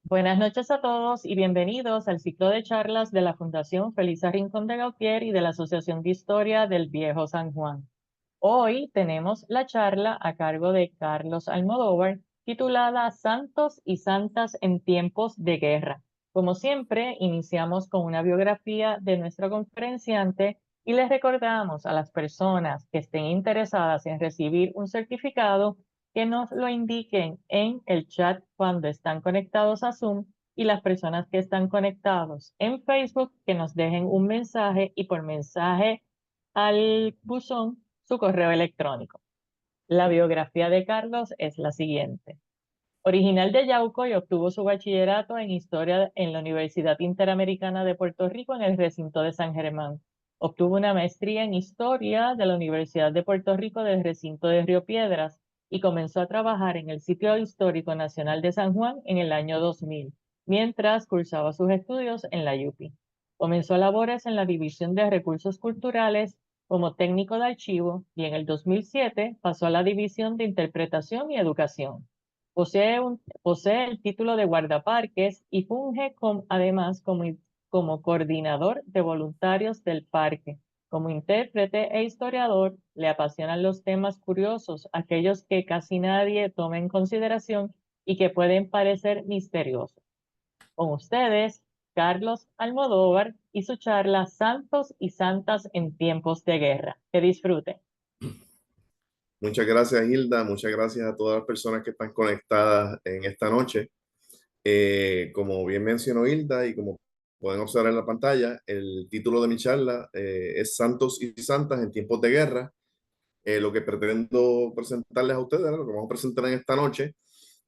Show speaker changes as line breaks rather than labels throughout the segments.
Buenas noches a todos y bienvenidos al ciclo de charlas de la Fundación Felisa Rincón de Gautier y de la Asociación de Historia del Viejo San Juan. Hoy tenemos la charla a cargo de Carlos Almodóvar, titulada Santos y Santas en tiempos de guerra. Como siempre, iniciamos con una biografía de nuestro conferenciante y les recordamos a las personas que estén interesadas en recibir un certificado que nos lo indiquen en el chat cuando están conectados a Zoom, y las personas que están conectados en Facebook que nos dejen un mensaje y por mensaje al buzón su correo electrónico. La biografía de Carlos es la siguiente. Original de Yauco y obtuvo su bachillerato en Historia en la Universidad Interamericana de Puerto Rico en el recinto de San Germán. Obtuvo una maestría en Historia de la Universidad de Puerto Rico del recinto de Río Piedras y comenzó a trabajar en el Sitio Histórico Nacional de San Juan en el año 2000, mientras cursaba sus estudios en la UPI. Comenzó labores en la División de Recursos Culturales como técnico de archivo y en el 2007 pasó a la División de Interpretación y Educación. Posee el título de guardaparques y funge además como coordinador de voluntarios del parque. Como intérprete e historiador, le apasionan los temas curiosos, aquellos que casi nadie toma en consideración y que pueden parecer misteriosos. Con ustedes, Carlos Almodóvar y su charla Santos y Santas en tiempos de guerra. Que disfruten.
Muchas gracias, Hilda. Muchas gracias a todas las personas que están conectadas en esta noche. Como bien mencionó Hilda y como pueden observar en la pantalla, el título de mi charla es Santos y Santas en tiempos de guerra. Lo que pretendo presentarles a ustedes, ¿no? Lo que vamos a presentar en esta noche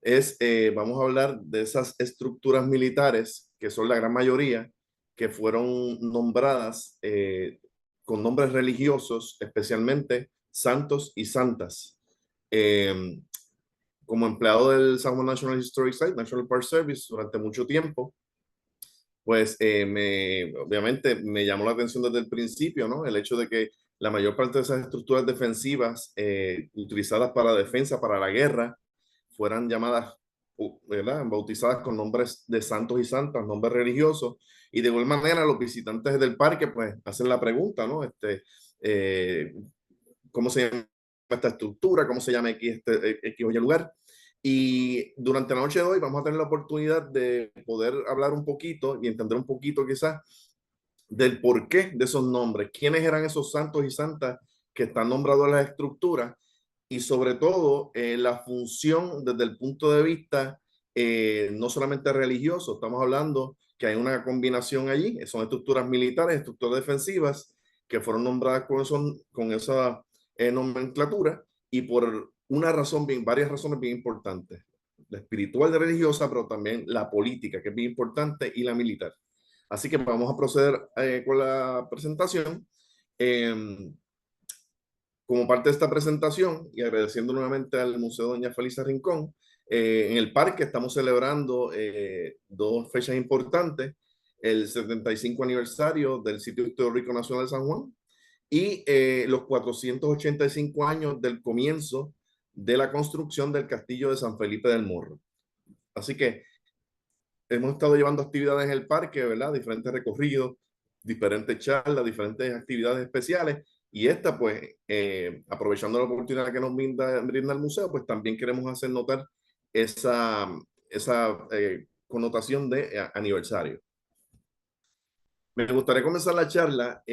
es, vamos a hablar de esas estructuras militares, que son la gran mayoría, que fueron nombradas con nombres religiosos, especialmente santos y santas. Eh, Como empleado del San Juan National Historic Site, National Park Service, durante mucho tiempo, pues obviamente me llamó la atención desde el principio, ¿no? El hecho de que la mayor parte de esas estructuras defensivas utilizadas para defensa, para la guerra, fueran llamadas, ¿verdad? Bautizadas con nombres de santos y santas, nombres religiosos. Y de igual manera los visitantes del parque pues hacen la pregunta, ¿no? Eh, ¿Cómo se llama esta estructura? ¿Cómo se llama X o Y lugar? Y durante la noche de hoy vamos a tener la oportunidad de poder hablar un poquito y entender un poquito quizás del porqué de esos nombres, quiénes eran esos santos y santas que están nombrados en las estructuras y sobre todo la función desde el punto de vista no solamente religioso, estamos hablando que hay una combinación allí, son estructuras militares, estructuras defensivas que fueron nombradas con esa nomenclatura y por una razón bien, varias razones bien importantes, la espiritual y religiosa, pero también la política, que es bien importante, y la militar. Así que vamos a proceder con la presentación. Eh, Como parte de esta presentación y agradeciendo nuevamente al Museo Doña Felisa Rincón, en el parque estamos celebrando dos fechas importantes: el 75 aniversario del Sitio Histórico Nacional de San Juan y los 485 años del comienzo de la construcción del Castillo de San Felipe del Morro. Así que hemos estado llevando actividades en el parque, ¿verdad? Diferentes recorridos, diferentes charlas, diferentes actividades especiales. Y esta, pues, aprovechando la oportunidad que nos brinda el museo, pues también queremos hacer notar esa, esa connotación de aniversario. Me gustaría comenzar la charla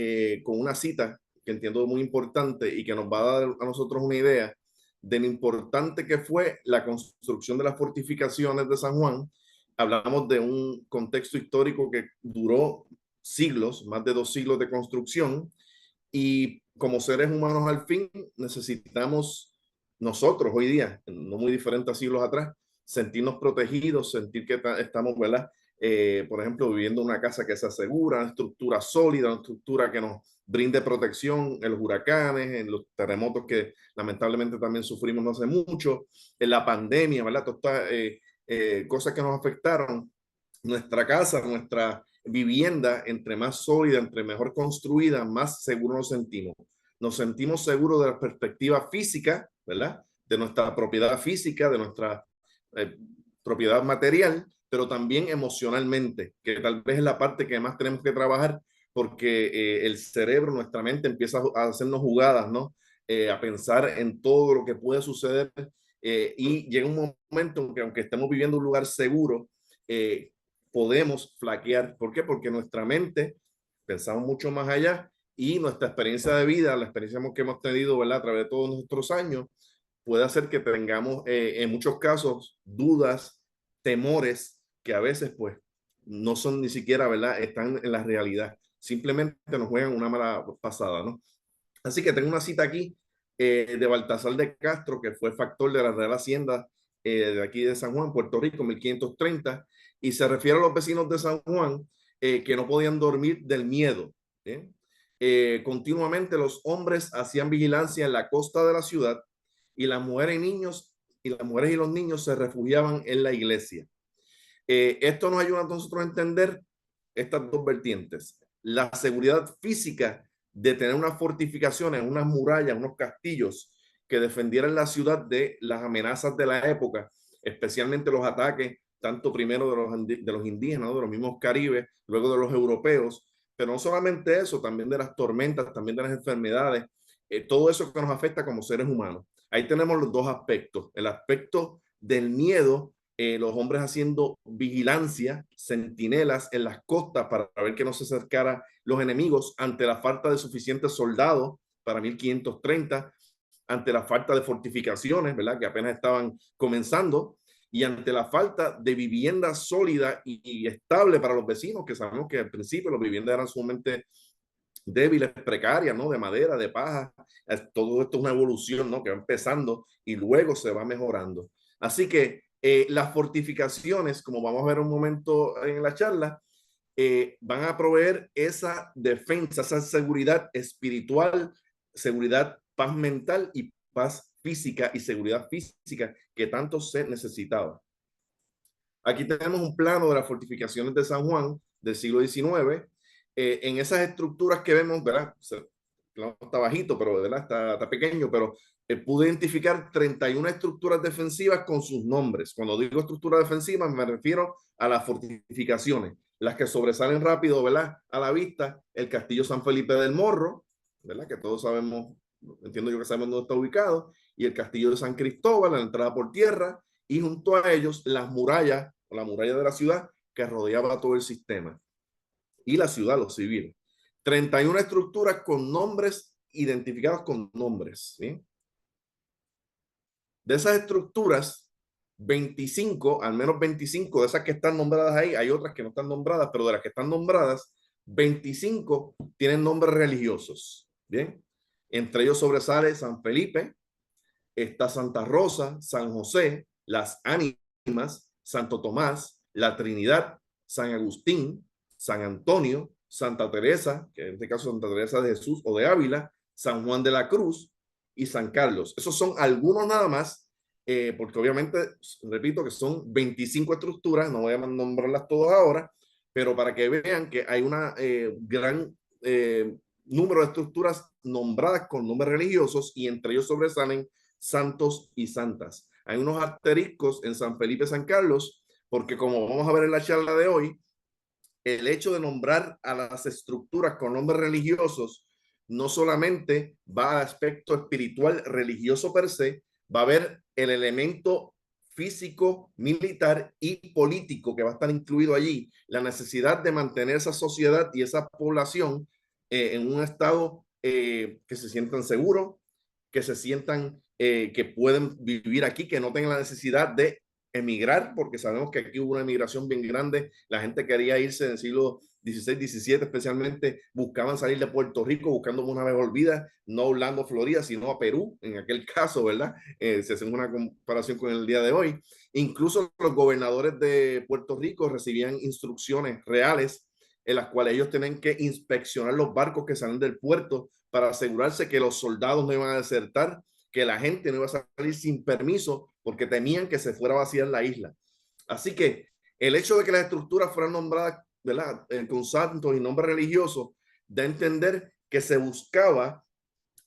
con una cita que entiendo muy importante y que nos va a dar a nosotros una idea de lo importante que fue la construcción de las fortificaciones de San Juan. Hablamos de un contexto histórico que duró siglos, más de 2 siglos de construcción, y como seres humanos al fin necesitamos nosotros hoy día, no muy diferente a siglos atrás, sentirnos protegidos, sentir que estamos, ¿verdad? Por ejemplo, viviendo en una casa que se asegura, una estructura sólida, una estructura que nos brinde protección en los huracanes, en los terremotos que lamentablemente también sufrimos no hace mucho, en la pandemia, ¿verdad? Todas estas cosas que nos afectaron. Nuestra casa, nuestra vivienda, entre más sólida, entre mejor construida, más seguros nos sentimos. Nos sentimos seguros de la perspectiva física, ¿verdad? De nuestra propiedad física, de nuestra propiedad material, pero también emocionalmente, que tal vez es la parte que más tenemos que trabajar, porque el cerebro, nuestra mente empieza a hacernos jugadas, ¿no? A pensar en todo lo que puede suceder, y llega un momento en que aunque estemos viviendo un lugar seguro, podemos flaquear. ¿Por qué? Porque nuestra mente pensamos mucho más allá, y nuestra experiencia de vida, la experiencia que hemos tenido, ¿verdad? A través de todos nuestros años, puede hacer que tengamos en muchos casos dudas, temores que a veces pues no son ni siquiera, ¿verdad? Están en la realidad. Simplemente nos juegan una mala pasada, ¿no? Así que tengo una cita aquí de Baltasar de Castro, que fue factor de la Real Hacienda de aquí de San Juan, Puerto Rico, 1530, y se refiere a los vecinos de San Juan que no podían dormir del miedo. Continuamente los hombres hacían vigilancia en la costa de la ciudad, y las mujeres y niños y las mujeres y los niños se refugiaban en la iglesia. Esto nos ayuda a nosotros a entender estas dos vertientes: la seguridad física de tener unas fortificaciones, unas murallas, unos castillos que defendieran la ciudad de las amenazas de la época, especialmente los ataques, tanto primero de los indígenas, ¿no? De los mismos caribes, luego de los europeos, pero no solamente eso, también de las tormentas, también de las enfermedades, todo eso que nos afecta como seres humanos. Ahí tenemos los dos aspectos: el aspecto del miedo, los hombres haciendo vigilancia, centinelas en las costas para ver que no se acercaran los enemigos ante la falta de suficientes soldados para 1530, ante la falta de fortificaciones, ¿verdad? Que apenas estaban comenzando, y ante la falta de vivienda sólida y estable para los vecinos, que sabemos que al principio las viviendas eran sumamente débiles, precarias, ¿no? De madera, de paja. Todo esto es una evolución, ¿no? Que va empezando y luego se va mejorando. Así que las fortificaciones, como vamos a ver un momento en la charla, van a proveer esa defensa, esa seguridad espiritual, seguridad, paz mental y paz física y seguridad física que tanto se necesitaba. Aquí tenemos un plano de las fortificaciones de San Juan del siglo XIX. En esas estructuras que vemos, ¿verdad? No está bajito, pero ¿verdad? Está pequeño, pero pude identificar 31 estructuras defensivas con sus nombres. Cuando digo estructuras defensivas me refiero a las fortificaciones, las que sobresalen rápido, ¿verdad? A la vista: el Castillo San Felipe del Morro, ¿verdad? Que todos sabemos, entiendo yo que sabemos dónde está ubicado, y el Castillo de San Cristóbal, la entrada por tierra, y junto a ellos las murallas, o la muralla de la ciudad que rodeaba todo el sistema, y la ciudad, los civiles. 31 estructuras con nombres, identificadas con nombres, ¿sí? De esas estructuras, 25, al menos 25 de esas que están nombradas ahí, hay otras que no están nombradas, pero de las que están nombradas, 25 tienen nombres religiosos, ¿bien? Entre ellos sobresale San Felipe, está Santa Rosa, San José, las Ánimas, Santo Tomás, la Trinidad, San Agustín, San Antonio, Santa Teresa, que en este caso Santa Teresa de Jesús o de Ávila, San Juan de la Cruz y San Carlos. Esos son algunos nada más, porque obviamente, repito, que son 25 estructuras, no voy a nombrarlas todas ahora, pero para que vean que hay una gran número de estructuras nombradas con nombres religiosos, y entre ellos sobresalen santos y santas. Hay unos asteriscos en San Felipe, San Carlos, porque como vamos a ver en la charla de hoy, el hecho de nombrar a las estructuras con nombres religiosos no solamente va al aspecto espiritual religioso per se, va a haber el elemento físico, militar y político que va a estar incluido allí, la necesidad de mantener esa sociedad y esa población en un estado que se sientan seguros, que se sientan que pueden vivir aquí, que no tengan la necesidad de emigrar, porque sabemos que aquí hubo una emigración bien grande. La gente quería irse en el siglo XVI, XVII, especialmente buscaban salir de Puerto Rico buscando una mejor vida, no a Orlando, Florida, sino a Perú, en aquel caso, ¿verdad? Si hacemos una comparación con el día de hoy. Incluso los gobernadores de Puerto Rico recibían instrucciones reales en las cuales ellos tenían que inspeccionar los barcos que salen del puerto para asegurarse que los soldados no iban a desertar, que la gente no iba a salir sin permiso porque temían que se fuera a vaciar la isla. Así que el hecho de que las estructuras fueran nombradas, ¿verdad?, con santos y nombres religiosos, da a entender que se buscaba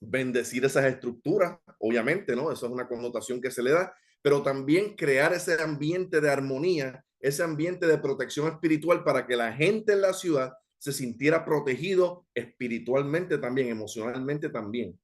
bendecir esas estructuras, obviamente, ¿no? Eso es una connotación que se le da, pero también crear ese ambiente de armonía, ese ambiente de protección espiritual para que la gente en la ciudad se sintiera protegido espiritualmente también, emocionalmente también.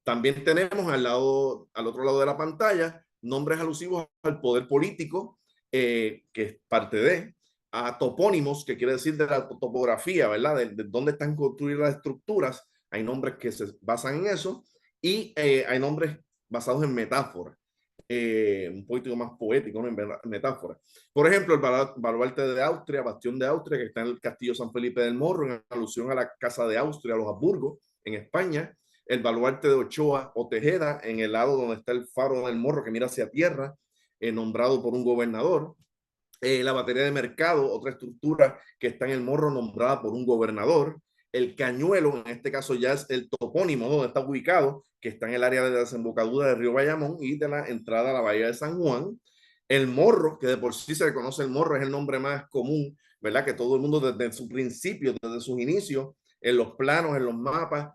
También tenemos al otro lado de la pantalla, nombres alusivos al poder político, que es parte de, a topónimos, que quiere decir de la topografía, ¿verdad? De dónde están construidas las estructuras. Hay nombres que se basan en eso y hay nombres basados en metáforas. Un poquito más poético, ¿no? En metáfora. Por ejemplo, el baluarte de Austria, Bastión de Austria, que está en el Castillo San Felipe del Morro, en alusión a la Casa de Austria, a los Habsburgo, en España. El baluarte de Ochoa o Tejeda, en el lado donde está el faro del Morro, que mira hacia tierra, nombrado por un gobernador. La batería de mercado, otra estructura que está en el Morro, nombrada por un gobernador. El Cañuelo, en este caso ya es el topónimo donde está ubicado, que está en el área de la desembocadura del río Bayamón y de la entrada a la bahía de San Juan. El Morro, que de por sí se le conoce el Morro, es el nombre más común, ¿verdad? Que todo el mundo desde su principio, desde sus inicios, en los planos, en los mapas,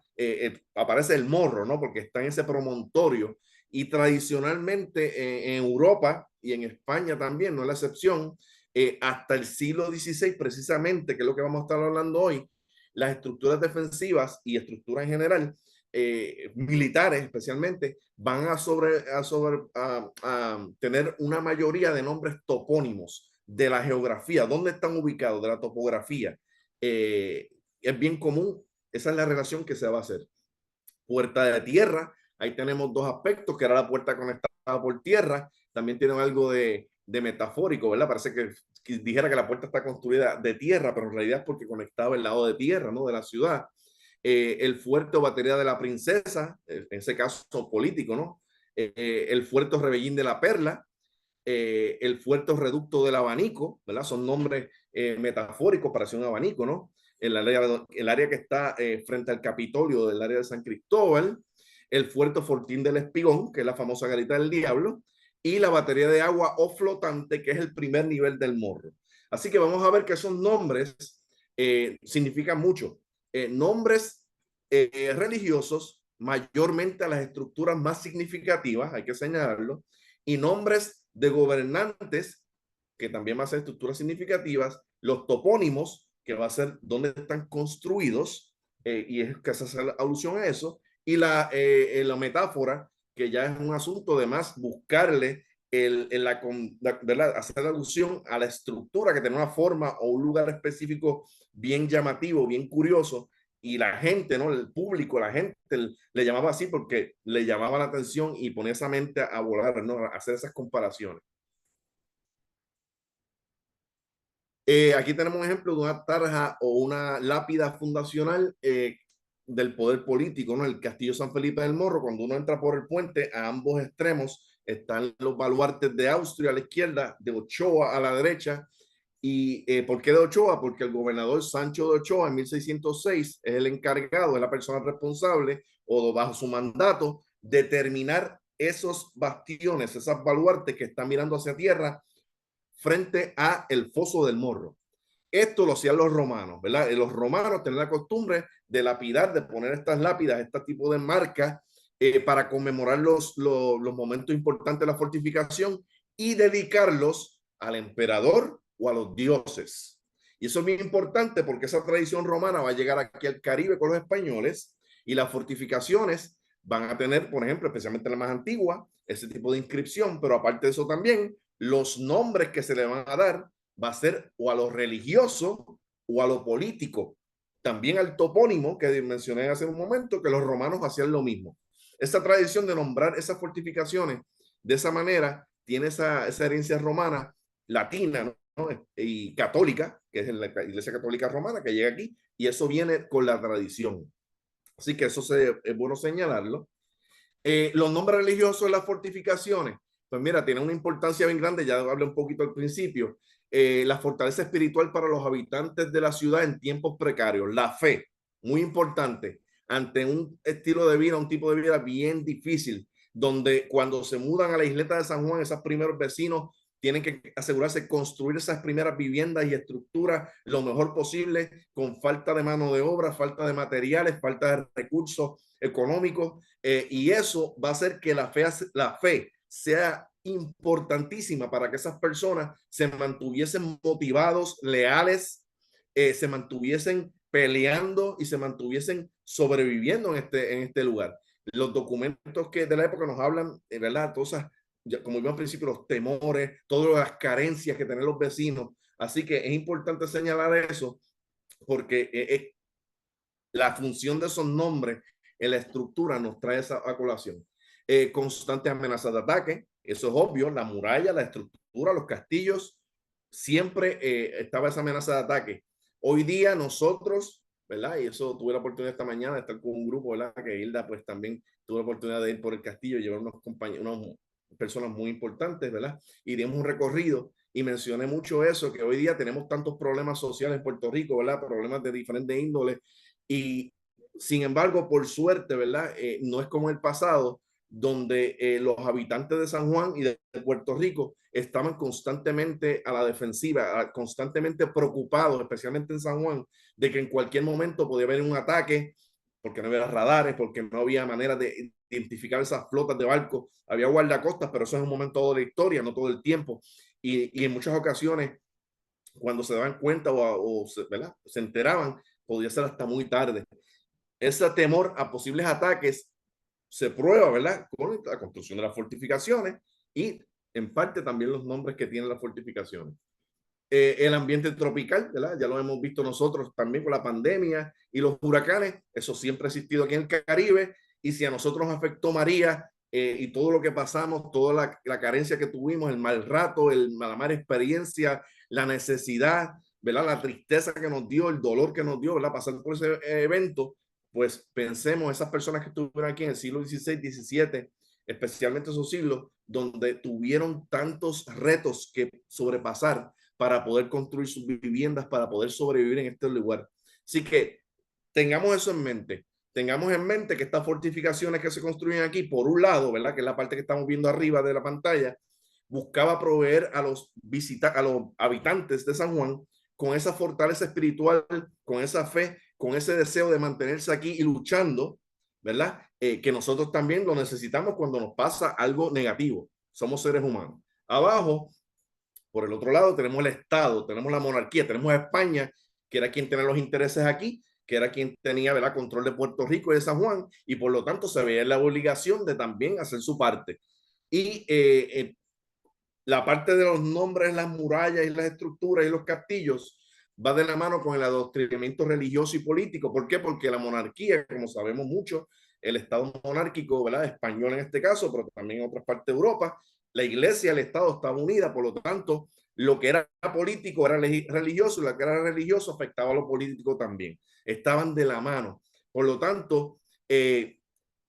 aparece el Morro, ¿no? Porque está en ese promontorio. Y tradicionalmente en Europa y en España también, no es la excepción, hasta el siglo XVI precisamente, que es lo que vamos a estar hablando hoy, las estructuras defensivas y estructuras en general, militares especialmente, van a tener una mayoría de nombres topónimos de la geografía, dónde están ubicados, de la topografía. Es bien común, esa es la relación que se va a hacer. Puerta de tierra, ahí tenemos dos aspectos, que era la puerta conectada por tierra, también tienen algo de metafórico, ¿verdad? Parece que dijera que la puerta está construida de tierra, pero en realidad es porque conectaba el lado de tierra, ¿no? De la ciudad. El fuerte o batería de la princesa, en ese caso político, ¿no? El fuerte Rebellín de la Perla, el fuerte reducto del abanico, ¿verdad? Son nombres metafóricos para hacer un abanico, ¿no? El área que está frente al Capitolio del área de San Cristóbal, el fuerte Fortín del Espigón, que es la famosa garita del diablo, y la batería de agua o flotante, que es el primer nivel del Morro. Así que vamos a ver que esos nombres significan mucho. Nombres religiosos, mayormente a las estructuras más significativas, hay que señalarlo, y nombres de gobernantes, que también va a ser estructuras significativas, los topónimos, que va a ser dónde están construidos, y es que se hace alusión a eso, y la metáfora, que ya es un asunto de más buscarle hacer alusión a la estructura que tiene una forma o un lugar específico bien llamativo, bien curioso, y la gente, ¿no? El público, la gente le llamaba así porque le llamaba la atención y ponía esa mente a volar, ¿no? A hacer esas comparaciones. Aquí tenemos un ejemplo de una tarja o una lápida fundacional del poder político, ¿no? El Castillo San Felipe del Morro. Cuando uno entra por el puente, a ambos extremos están los baluartes de Austria a la izquierda, de Ochoa a la derecha. ¿Y por qué de Ochoa? Porque el gobernador Sancho de Ochoa en 1606 es el encargado, es la persona responsable o bajo su mandato de terminar esos bastiones, esas baluartes que están mirando hacia tierra frente a el foso del Morro. Esto lo hacían los romanos, ¿verdad? Los romanos tenían la costumbre de lapidar, de poner estas lápidas, este tipo de marcas, para conmemorar los momentos importantes de la fortificación y dedicarlos al emperador o a los dioses. Y eso es muy importante porque esa tradición romana va a llegar aquí al Caribe con los españoles y las fortificaciones van a tener, por ejemplo, especialmente la más antigua, ese tipo de inscripción, pero aparte de eso también, los nombres que se le van a dar va a ser o a lo religioso o a lo político. También al topónimo que mencioné hace un momento, que los romanos hacían lo mismo. Esa tradición de nombrar esas fortificaciones de esa manera tiene esa herencia romana, latina, ¿no? Y católica, que es la Iglesia Católica Romana, que llega aquí, y eso viene con la tradición. Así que eso es bueno señalarlo. Los nombres religiosos de las fortificaciones, pues mira, tienen una importancia bien grande, ya hablé un poquito al principio. La fortaleza espiritual para los habitantes de la ciudad en tiempos precarios, la fe, muy importante, ante un estilo de vida, un tipo de vida bien difícil, donde cuando se mudan a la isleta de San Juan, esos primeros vecinos tienen que asegurarse de construir esas primeras viviendas y estructuras lo mejor posible, con falta de mano de obra, falta de materiales, falta de recursos económicos, y eso va a hacer que la fe sea importantísima para que esas personas se mantuviesen motivados, leales, se mantuviesen peleando y se mantuviesen sobreviviendo en este lugar. Los documentos que de la época nos hablan, ¿verdad? Todas esas, como vimos al principio, los temores, todas las carencias que tienen los vecinos. Así que es importante señalar eso porque la función de esos nombres en la estructura nos trae esa colación. Constantes amenazas de ataque, eso es obvio, la muralla, la estructura, los castillos, siempre estaba esa amenaza de ataque. Hoy día nosotros, ¿verdad? Y eso tuve la oportunidad esta mañana de estar con un grupo, ¿verdad? Que Hilda pues también tuvo la oportunidad de ir por el castillo y llevar unos compañeros, unas personas muy importantes, ¿verdad? Y dimos un recorrido y mencioné mucho eso, que hoy día tenemos tantos problemas sociales en Puerto Rico, ¿verdad? Problemas de diferentes índoles y sin embargo, por suerte, ¿verdad? No es como el pasado, donde los habitantes de San Juan y de Puerto Rico estaban constantemente a la defensiva, constantemente preocupados, especialmente en San Juan, de que en cualquier momento podía haber un ataque, porque no había radares, porque no había manera de identificar esas flotas de barcos. Había guardacostas, pero eso es un momento de la historia, no todo el tiempo. Y en muchas ocasiones, cuando se daban cuenta ¿verdad? Se enteraban, podía ser hasta muy tarde. Ese temor a posibles ataques se prueba, ¿verdad? Con la construcción de las fortificaciones y en parte también los nombres que tienen las fortificaciones. El ambiente tropical, ¿verdad? Ya lo hemos visto nosotros también con la pandemia y los huracanes, eso siempre ha existido aquí en el Caribe y si a nosotros nos afectó María y todo lo que pasamos, toda la carencia que tuvimos, el mal rato, la mala experiencia, la necesidad, ¿verdad? La tristeza que nos dio, el dolor que nos dio, ¿verdad? Pasar por ese evento, pues pensemos esas personas que estuvieron aquí en el siglo XVI, XVII, especialmente esos siglos, donde tuvieron tantos retos que sobrepasar para poder construir sus viviendas, para poder sobrevivir en este lugar. Así que tengamos eso en mente. Tengamos en mente que estas fortificaciones que se construyen aquí, por un lado, ¿verdad? Que es la parte que estamos viendo arriba de la pantalla, buscaba proveer a los habitantes de San Juan con esa fortaleza espiritual, con esa fe, con ese deseo de mantenerse aquí y luchando, ¿verdad? Que nosotros también lo necesitamos cuando nos pasa algo negativo. Somos seres humanos. Abajo, por el otro lado, tenemos el Estado, tenemos la monarquía, tenemos a España, que era quien tenía los intereses aquí, que era quien tenía, ¿verdad?, control de Puerto Rico y de San Juan, y por lo tanto se veía la obligación de también hacer su parte. Y la parte de los nombres, las murallas y las estructuras y los castillos va de la mano con el adoctrinamiento religioso y político. ¿Por qué? Porque la monarquía, como sabemos mucho, el Estado monárquico, ¿verdad?, español en este caso, pero también en otras partes de Europa, la iglesia y el Estado estaban unidas, por lo tanto, lo que era político era religioso y lo que era religioso afectaba a lo político también. Estaban de la mano. Por lo tanto,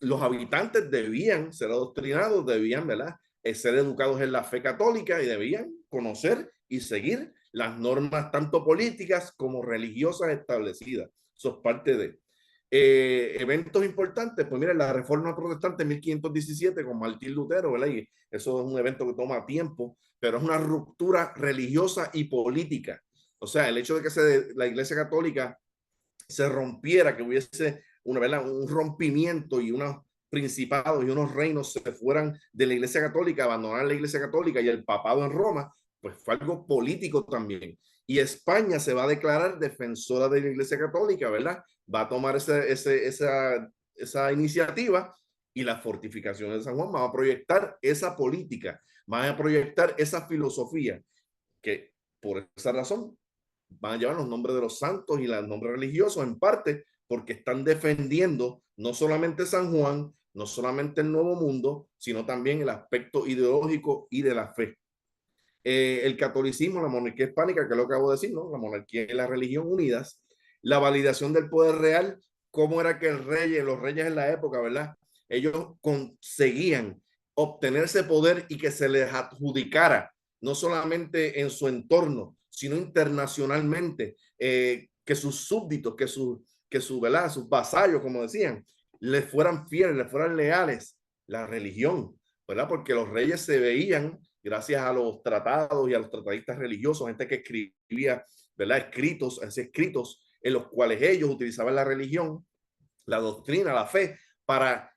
los habitantes debían ser adoctrinados, debían, ¿verdad?, ser educados en la fe católica y debían conocer y seguir las normas tanto políticas como religiosas establecidas. Eso es parte de eventos importantes. Pues mira, la Reforma Protestante en 1517 con Martín Lutero, ¿verdad? Y eso es un evento que toma tiempo, pero es una ruptura religiosa y política. O sea, el hecho de que la Iglesia Católica se rompiera, que hubiese una, ¿verdad?, un rompimiento y unos principados y unos reinos se fueran de la Iglesia Católica, abandonar la Iglesia Católica y el papado en Roma, pues fue algo político también. Y España se va a declarar defensora de la Iglesia Católica, ¿verdad? Va a tomar esa iniciativa y las fortificaciones de San Juan van a proyectar esa política, van a proyectar esa filosofía que por esa razón van a llevar los nombres de los santos y los nombres religiosos, en parte porque están defendiendo no solamente San Juan, no solamente el Nuevo Mundo, sino también el aspecto ideológico y de la fe. El catolicismo, la monarquía hispánica, que es lo que acabo de decir, ¿no? La monarquía y la religión unidas, la validación del poder real, cómo era que los reyes en la época, ¿verdad? Ellos conseguían obtener ese poder y que se les adjudicara, no solamente en su entorno, sino internacionalmente, que sus súbditos, ¿verdad?, sus vasallos, como decían, les fueran fieles, les fueran leales, la religión, ¿verdad? Porque los reyes se veían, gracias a los tratados y a los tratadistas religiosos, gente que escribía, ¿verdad?, escritos en los cuales ellos utilizaban la religión, la doctrina, la fe, para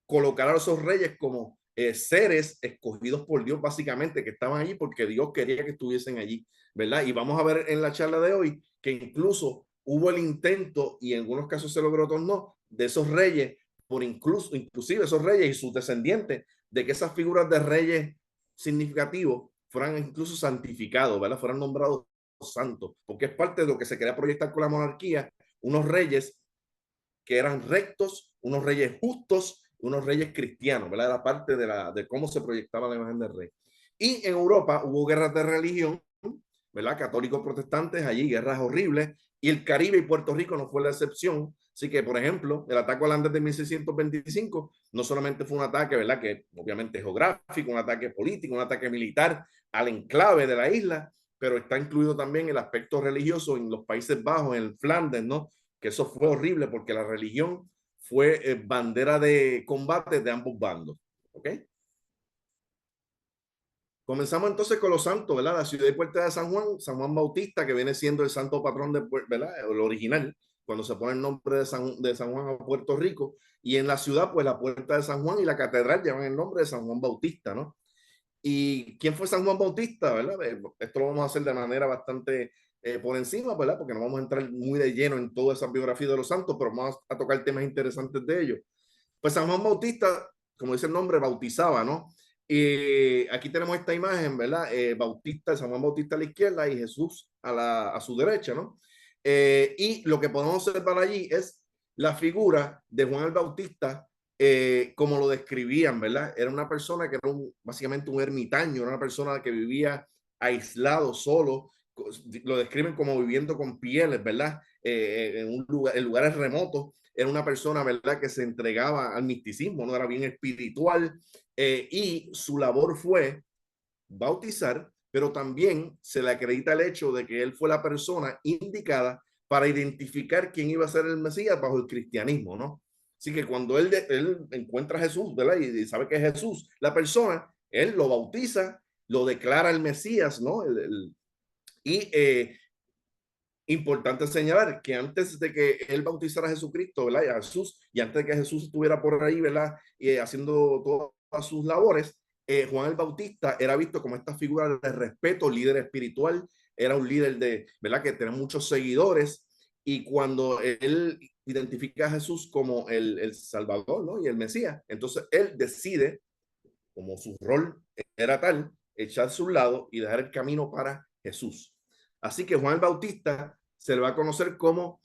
colocar a esos reyes como seres escogidos por Dios básicamente que estaban allí porque Dios quería que estuviesen allí, ¿verdad? Y vamos a ver en la charla de hoy que incluso hubo el intento, y en algunos casos se logró, otros no, de esos reyes, inclusive esos reyes y sus descendientes, de que esas figuras de reyes significativos fueran incluso santificados, ¿verdad? Fueran nombrados santos, porque es parte de lo que se quería proyectar con la monarquía, unos reyes que eran rectos, unos reyes justos, unos reyes cristianos, ¿verdad? Era parte de cómo se proyectaba la imagen del rey. Y en Europa hubo guerras de religión, ¿verdad? Católicos protestantes, allí guerras horribles, y el Caribe y Puerto Rico no fue la excepción. Así que, por ejemplo, el ataque holandés de 1625 no solamente fue un ataque, ¿verdad? Que obviamente geográfico, un ataque político, un ataque militar al enclave de la isla, pero está incluido también el aspecto religioso en los Países Bajos, en Flandes, ¿no? Que eso fue horrible porque la religión fue bandera de combate de ambos bandos. ¿Ok? Comenzamos entonces con los santos, ¿verdad? La ciudad y puerta de San Juan, San Juan Bautista, que viene siendo el santo patrón de, ¿verdad? El original, cuando se pone el nombre de San Juan a Puerto Rico. Y en la ciudad, pues la puerta de San Juan y la catedral llevan el nombre de San Juan Bautista, ¿no? ¿Y quién fue San Juan Bautista, verdad? Esto lo vamos a hacer de manera bastante por encima, ¿verdad? Porque no vamos a entrar muy de lleno en toda esa biografía de los santos, pero vamos a tocar temas interesantes de ellos. Pues San Juan Bautista, como dice el nombre, bautizaba, ¿no? Y aquí tenemos esta imagen, ¿verdad? Bautista, San Juan Bautista a la izquierda y Jesús a su derecha, ¿no? Y lo que podemos observar allí es la figura de Juan el Bautista, como lo describían, ¿verdad? Era una persona que era básicamente un ermitaño, era una persona que vivía aislado, solo, lo describen como viviendo con pieles, ¿verdad? En lugares remotos, era una persona, ¿verdad?, que se entregaba al misticismo, no era bien espiritual, y su labor fue bautizar, pero también se le acredita el hecho de que él fue la persona indicada para identificar quién iba a ser el Mesías bajo el cristianismo, ¿no? Así que cuando él encuentra a Jesús, ¿verdad? Y sabe que es Jesús la persona, él lo bautiza, lo declara el Mesías, ¿no? Y importante señalar que antes de que él bautizara a Jesucristo, ¿verdad? Y a Jesús, y antes de que Jesús estuviera por ahí, ¿verdad? Y haciendo todas sus labores, Juan el Bautista era visto como esta figura de respeto, líder espiritual, era un líder de, ¿verdad? Que tenía muchos seguidores, y cuando él identifica a Jesús como el Salvador, ¿no? Y el Mesías, entonces él decide, como su rol era tal, echarse a un lado y dejar el camino para Jesús. Así que Juan el Bautista se le va a conocer como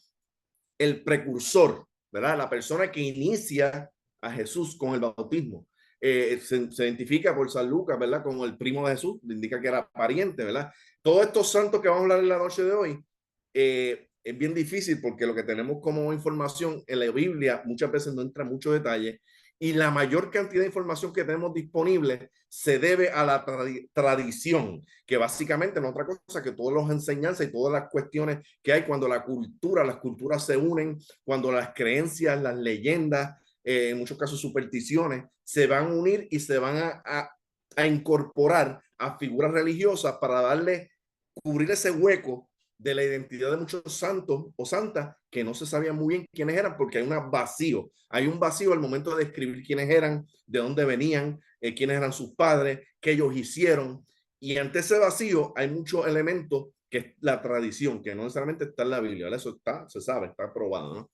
el precursor, ¿verdad? La persona que inicia a Jesús con el bautismo. Se identifica por San Lucas, ¿verdad? Como el primo de Jesús, le indica que era pariente, ¿verdad? Todos estos santos que vamos a hablar en la noche de hoy, es bien difícil porque lo que tenemos como información en la Biblia muchas veces no entra en muchos detalles, y la mayor cantidad de información que tenemos disponible se debe a la tradición, que básicamente no es otra cosa que todas las enseñanzas y todas las cuestiones que hay cuando las culturas se unen, cuando las creencias, las leyendas, en muchos casos supersticiones, se van a unir y se van a incorporar a figuras religiosas para darle, cubrir ese hueco de la identidad de muchos santos o santas que no se sabía muy bien quiénes eran, porque hay un vacío. Hay un vacío al momento de describir quiénes eran, de dónde venían, quiénes eran sus padres, qué ellos hicieron. Y ante ese vacío hay muchos elementos que es la tradición, que no necesariamente está en la Biblia, ¿vale? Eso está, se sabe, está probado, ¿no?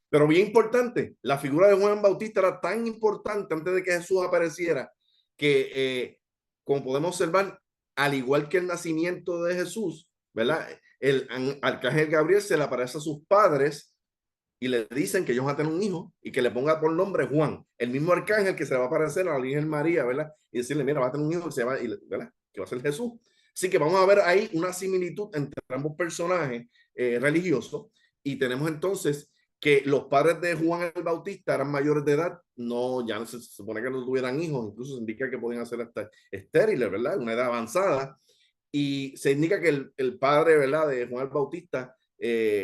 Pero bien importante, la figura de Juan Bautista era tan importante antes de que Jesús apareciera, que como podemos observar, al igual que el nacimiento de Jesús, ¿verdad? El arcángel Gabriel se le aparece a sus padres y le dicen que ellos van a tener un hijo y que le ponga por nombre Juan, el mismo arcángel que se le va a aparecer a la Virgen María, ¿verdad? Y decirle, mira, va a tener un hijo que se va, ¿verdad? Que va a ser Jesús. Así que vamos a ver ahí una similitud entre ambos personajes religiosos, y tenemos entonces que los padres de Juan el Bautista eran mayores de edad, no, ya se supone que no tuvieran hijos, incluso se indica que podían ser hasta estériles, ¿verdad? Una edad avanzada, y se indica que el padre, ¿verdad?, de Juan el Bautista,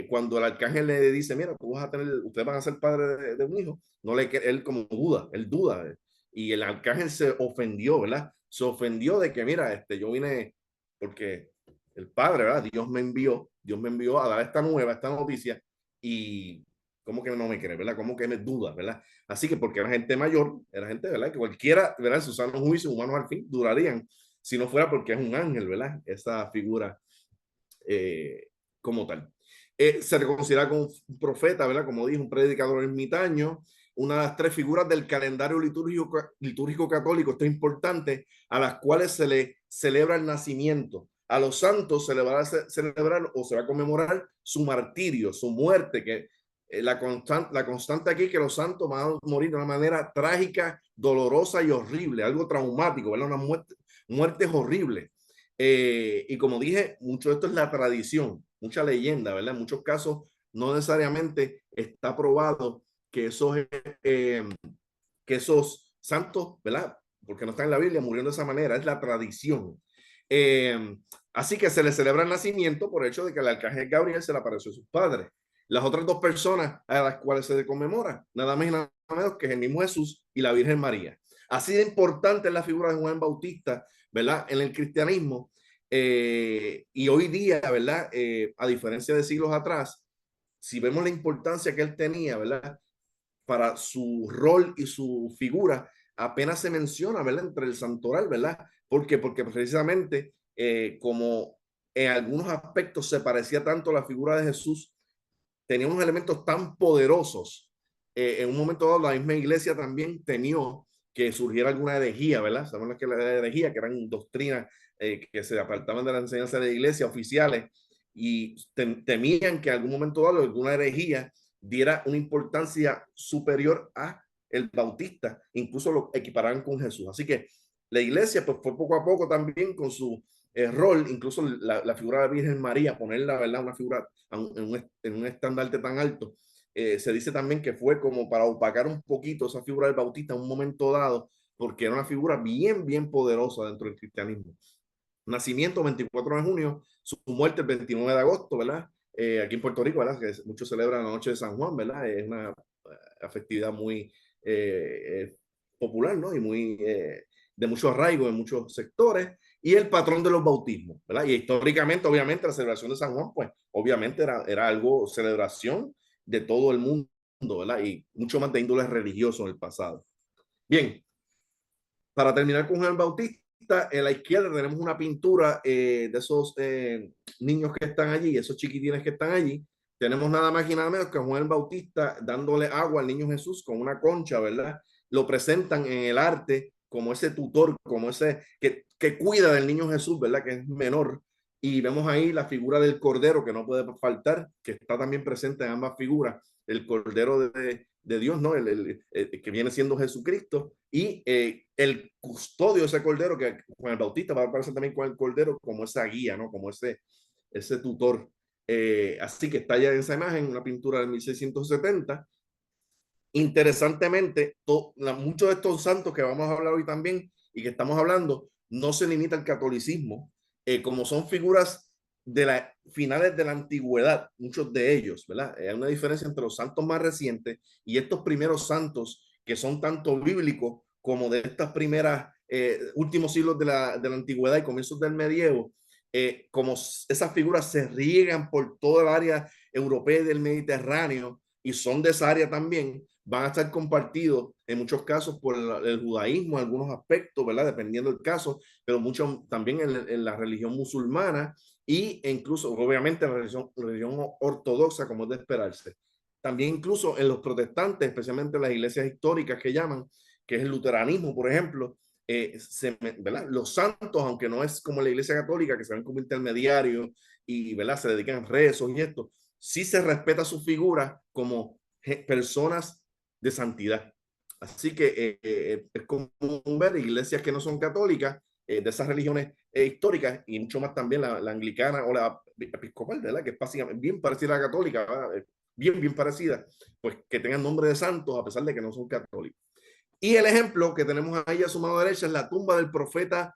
cuando el arcángel le dice, mira, tú vas a tener, ustedes van a ser padre de un hijo, no le, él como duda, él duda, y el arcángel se ofendió, ¿verdad? Se ofendió de que, mira, yo vine porque el padre, ¿verdad? Dios me envió a dar esta nueva, esta noticia, y ¿Cómo que no me cree, verdad? ¿Cómo que me duda, verdad? Así que porque era gente mayor, era gente, ¿verdad? Que cualquiera, ¿verdad? En sus sanos juicios humanos al fin durarían, si no fuera porque es un ángel, ¿verdad? Esa figura como tal. Se le considera como un profeta, ¿verdad? Como dijo, un predicador ermitaño, una de las tres figuras del calendario litúrgico católico, esto es importante, a las cuales se le celebra el nacimiento. A los santos se le va a celebrar o se va a conmemorar su martirio, su muerte, que la constante aquí que los santos van a morir de una manera trágica, dolorosa y horrible, algo traumático, ¿verdad? Una muerte horrible. Y como dije, mucho de esto es la tradición, mucha leyenda, ¿verdad? En muchos casos no necesariamente está probado que que esos santos, ¿verdad? Porque no está en la Biblia, murieron de esa manera, es la tradición. Eh, Así que se le celebra el nacimiento por el hecho de que el arcángel Gabriel se le apareció a sus padres. Las otras dos personas a las cuales se le conmemora, nada más y nada menos que el mismo Jesús y la Virgen María. Así de importante es la figura de Juan Bautista, ¿verdad? En el cristianismo. Y hoy día, ¿verdad? A diferencia de siglos atrás, si vemos la importancia que él tenía, ¿verdad? Para su rol y su figura, apenas se menciona, ¿verdad? Entre el santoral, ¿verdad? ¿Por qué? Porque precisamente como en algunos aspectos se parecía tanto a la figura de Jesús, tenía unos elementos tan poderosos. En un momento dado, la misma iglesia también temió que surgiera alguna herejía, ¿verdad? Sabemos que la herejía, que eran doctrinas que se apartaban de la enseñanza de la iglesia, oficiales, y temían que en algún momento dado alguna herejía diera una importancia superior a el bautista, incluso lo equiparaban con Jesús. Así que la iglesia pues fue poco a poco también con su rol, incluso la figura de la Virgen María, ponerla, ¿verdad? Una figura en un estandarte tan alto. Se dice también que fue como para opacar un poquito esa figura del Bautista en un momento dado, porque era una figura bien poderosa dentro del cristianismo. Nacimiento 24 de junio, su muerte el 29 de agosto, ¿verdad? Aquí en Puerto Rico, ¿verdad? Que muchos celebran la noche de San Juan, ¿verdad? Es una festividad muy popular, ¿no? Y muy de mucho arraigo en muchos sectores. Y el patrón de los bautismos, ¿verdad? Y históricamente, obviamente, la celebración de San Juan, pues, obviamente era algo, celebración de todo el mundo, ¿verdad? Y mucho más de índole religioso en el pasado. Bien, para terminar con Juan Bautista, en la izquierda tenemos una pintura de esos niños que están allí, esos chiquitines que están allí. Tenemos nada más y nada menos que Juan Bautista dándole agua al niño Jesús con una concha, ¿verdad? Lo presentan en el arte como ese tutor, como ese que cuida del niño Jesús, ¿verdad? Que es menor. Y vemos ahí la figura del Cordero, que no puede faltar, que está también presente en ambas figuras, el Cordero de Dios, ¿no? El que viene siendo Jesucristo, y el custodio de ese Cordero, que Juan el Bautista va a aparecer también con el Cordero como esa guía, ¿no? Como ese tutor. Así que está ya en esa imagen, una pintura de 1670. Interesantemente, muchos de estos santos que vamos a hablar hoy también y que estamos hablando, no se limita al catolicismo, como son figuras de las finales de la antigüedad, muchos de ellos, ¿verdad? Hay una diferencia entre los santos más recientes y estos primeros santos que son tanto bíblicos como de estas primeras últimos siglos de la antigüedad y comienzos del medievo. Como esas figuras se riegan por toda el área europea y del Mediterráneo y son de esa área también, van a estar compartidos en muchos casos por el judaísmo, en algunos aspectos, ¿verdad? Dependiendo del caso, pero mucho también en la religión musulmana e incluso, obviamente, en la religión ortodoxa, como es de esperarse. También incluso en los protestantes, especialmente en las iglesias históricas que llaman, que es el luteranismo, por ejemplo, ¿verdad? Los santos, aunque no es como la iglesia católica, que se ven como intermediarios y, ¿verdad? Se dedican a rezos y esto, sí se respeta su figura como personas de santidad. Así que es común ver iglesias que no son católicas, de esas religiones históricas, y mucho más también la anglicana o la episcopal, ¿verdad? Que es básicamente bien parecida a la católica, ¿verdad? Bien parecida, pues que tengan nombre de santos a pesar de que no son católicos. Y el ejemplo que tenemos ahí a su mano derecha es la tumba del profeta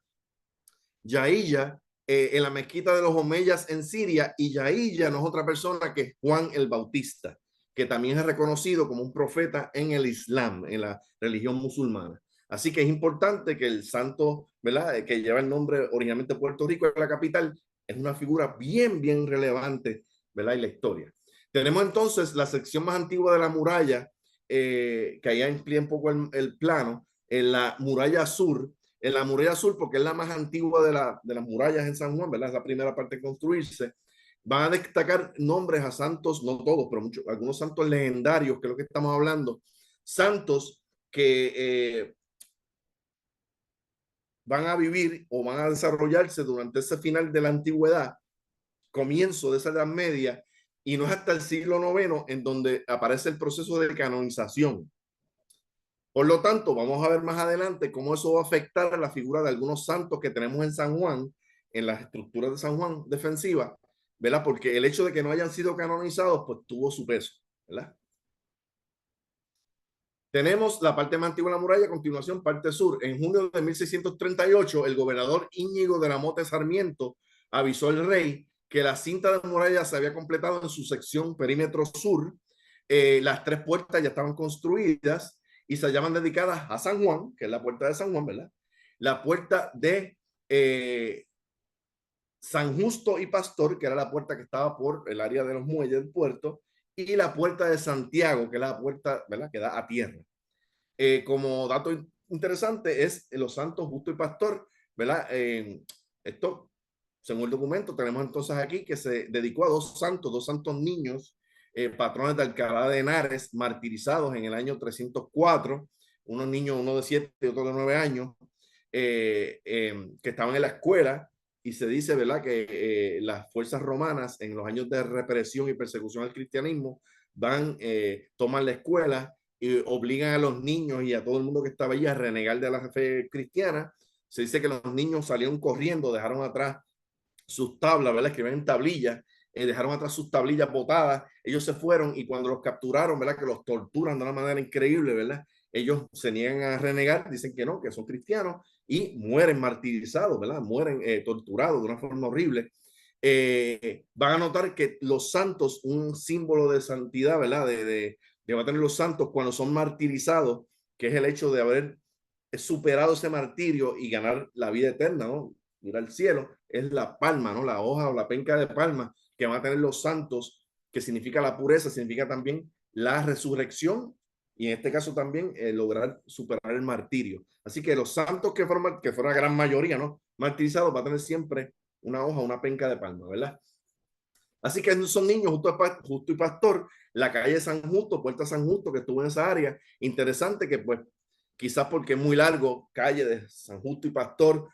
Yaía, en la mezquita de los Omeyas en Siria, y Yaía no es otra persona que Juan el Bautista, que también es reconocido como un profeta en el Islam, en la religión musulmana. Así que es importante que el santo, ¿verdad? Que lleva el nombre originalmente de Puerto Rico, es la capital, es una figura bien relevante, ¿verdad? En la historia. Tenemos entonces la sección más antigua de la muralla, que ahí amplía un poco el plano, en la muralla sur. En la muralla sur, porque es la más antigua de las murallas en San Juan, ¿verdad? Es la primera parte de construirse. Van a destacar nombres a santos, no todos, pero muchos, algunos santos legendarios, que es lo que estamos hablando. Santos que van a vivir o van a desarrollarse durante ese final de la antigüedad, comienzo de esa Edad Media, y no es hasta el siglo IX en donde aparece el proceso de canonización. Por lo tanto, vamos a ver más adelante cómo eso va a afectar a la figura de algunos santos que tenemos en San Juan, en las estructuras de San Juan defensiva, ¿verdad? Porque el hecho de que no hayan sido canonizados, pues tuvo su peso, ¿verdad? Tenemos la parte más antigua de la muralla, a continuación, parte sur. En junio de 1638, el gobernador Íñigo de la Mota Sarmiento avisó al rey que la cinta de muralla se había completado en su sección perímetro sur. Las tres puertas ya estaban construidas y se llaman dedicadas a San Juan, que es la puerta de San Juan, ¿verdad? La puerta de San Justo y Pastor, que era la puerta que estaba por el área de los muelles del puerto, y la puerta de Santiago, que es la puerta, ¿verdad?, que da a tierra. Como dato interesante es los santos Justo y Pastor, ¿verdad? Esto, según el documento, tenemos entonces aquí que se dedicó a dos santos niños, patrones de Alcalá de Henares, martirizados en el año 304, unos niños, uno de 7 y otro de 9 años, que estaban en la escuela, y se dice, ¿verdad?, que las fuerzas romanas en los años de represión y persecución al cristianismo toman la escuela y obligan a los niños y a todo el mundo que estaba allí a renegar de la fe cristiana. Se dice que los niños salieron corriendo, dejaron atrás sus tablas, ¿verdad? Escribían en tablillas, dejaron atrás sus tablillas botadas, ellos se fueron y cuando los capturaron, ¿verdad? Que los torturan de una manera increíble, ¿verdad? Ellos se niegan a renegar, dicen que no, que son cristianos y mueren martirizados, ¿verdad? Mueren torturados de una forma horrible. Van a notar que los santos, un símbolo de santidad, ¿verdad? Va a tener los santos cuando son martirizados, que es el hecho de haber superado ese martirio y ganar la vida eterna, ¿no? Ir al cielo, es la palma, ¿no? La hoja o la penca de palma que van a tener los santos, que significa la pureza, significa también la resurrección y en este caso también lograr superar el martirio. Así que los santos que fueron la gran mayoría, ¿no?, martirizados, va a tener siempre una hoja, una penca de palma, ¿verdad? Así que son niños, Justo y Pastor, la calle San Justo, Puerta San Justo, que estuvo en esa área. Interesante que pues quizás porque es muy largo, calle de San Justo y Pastor,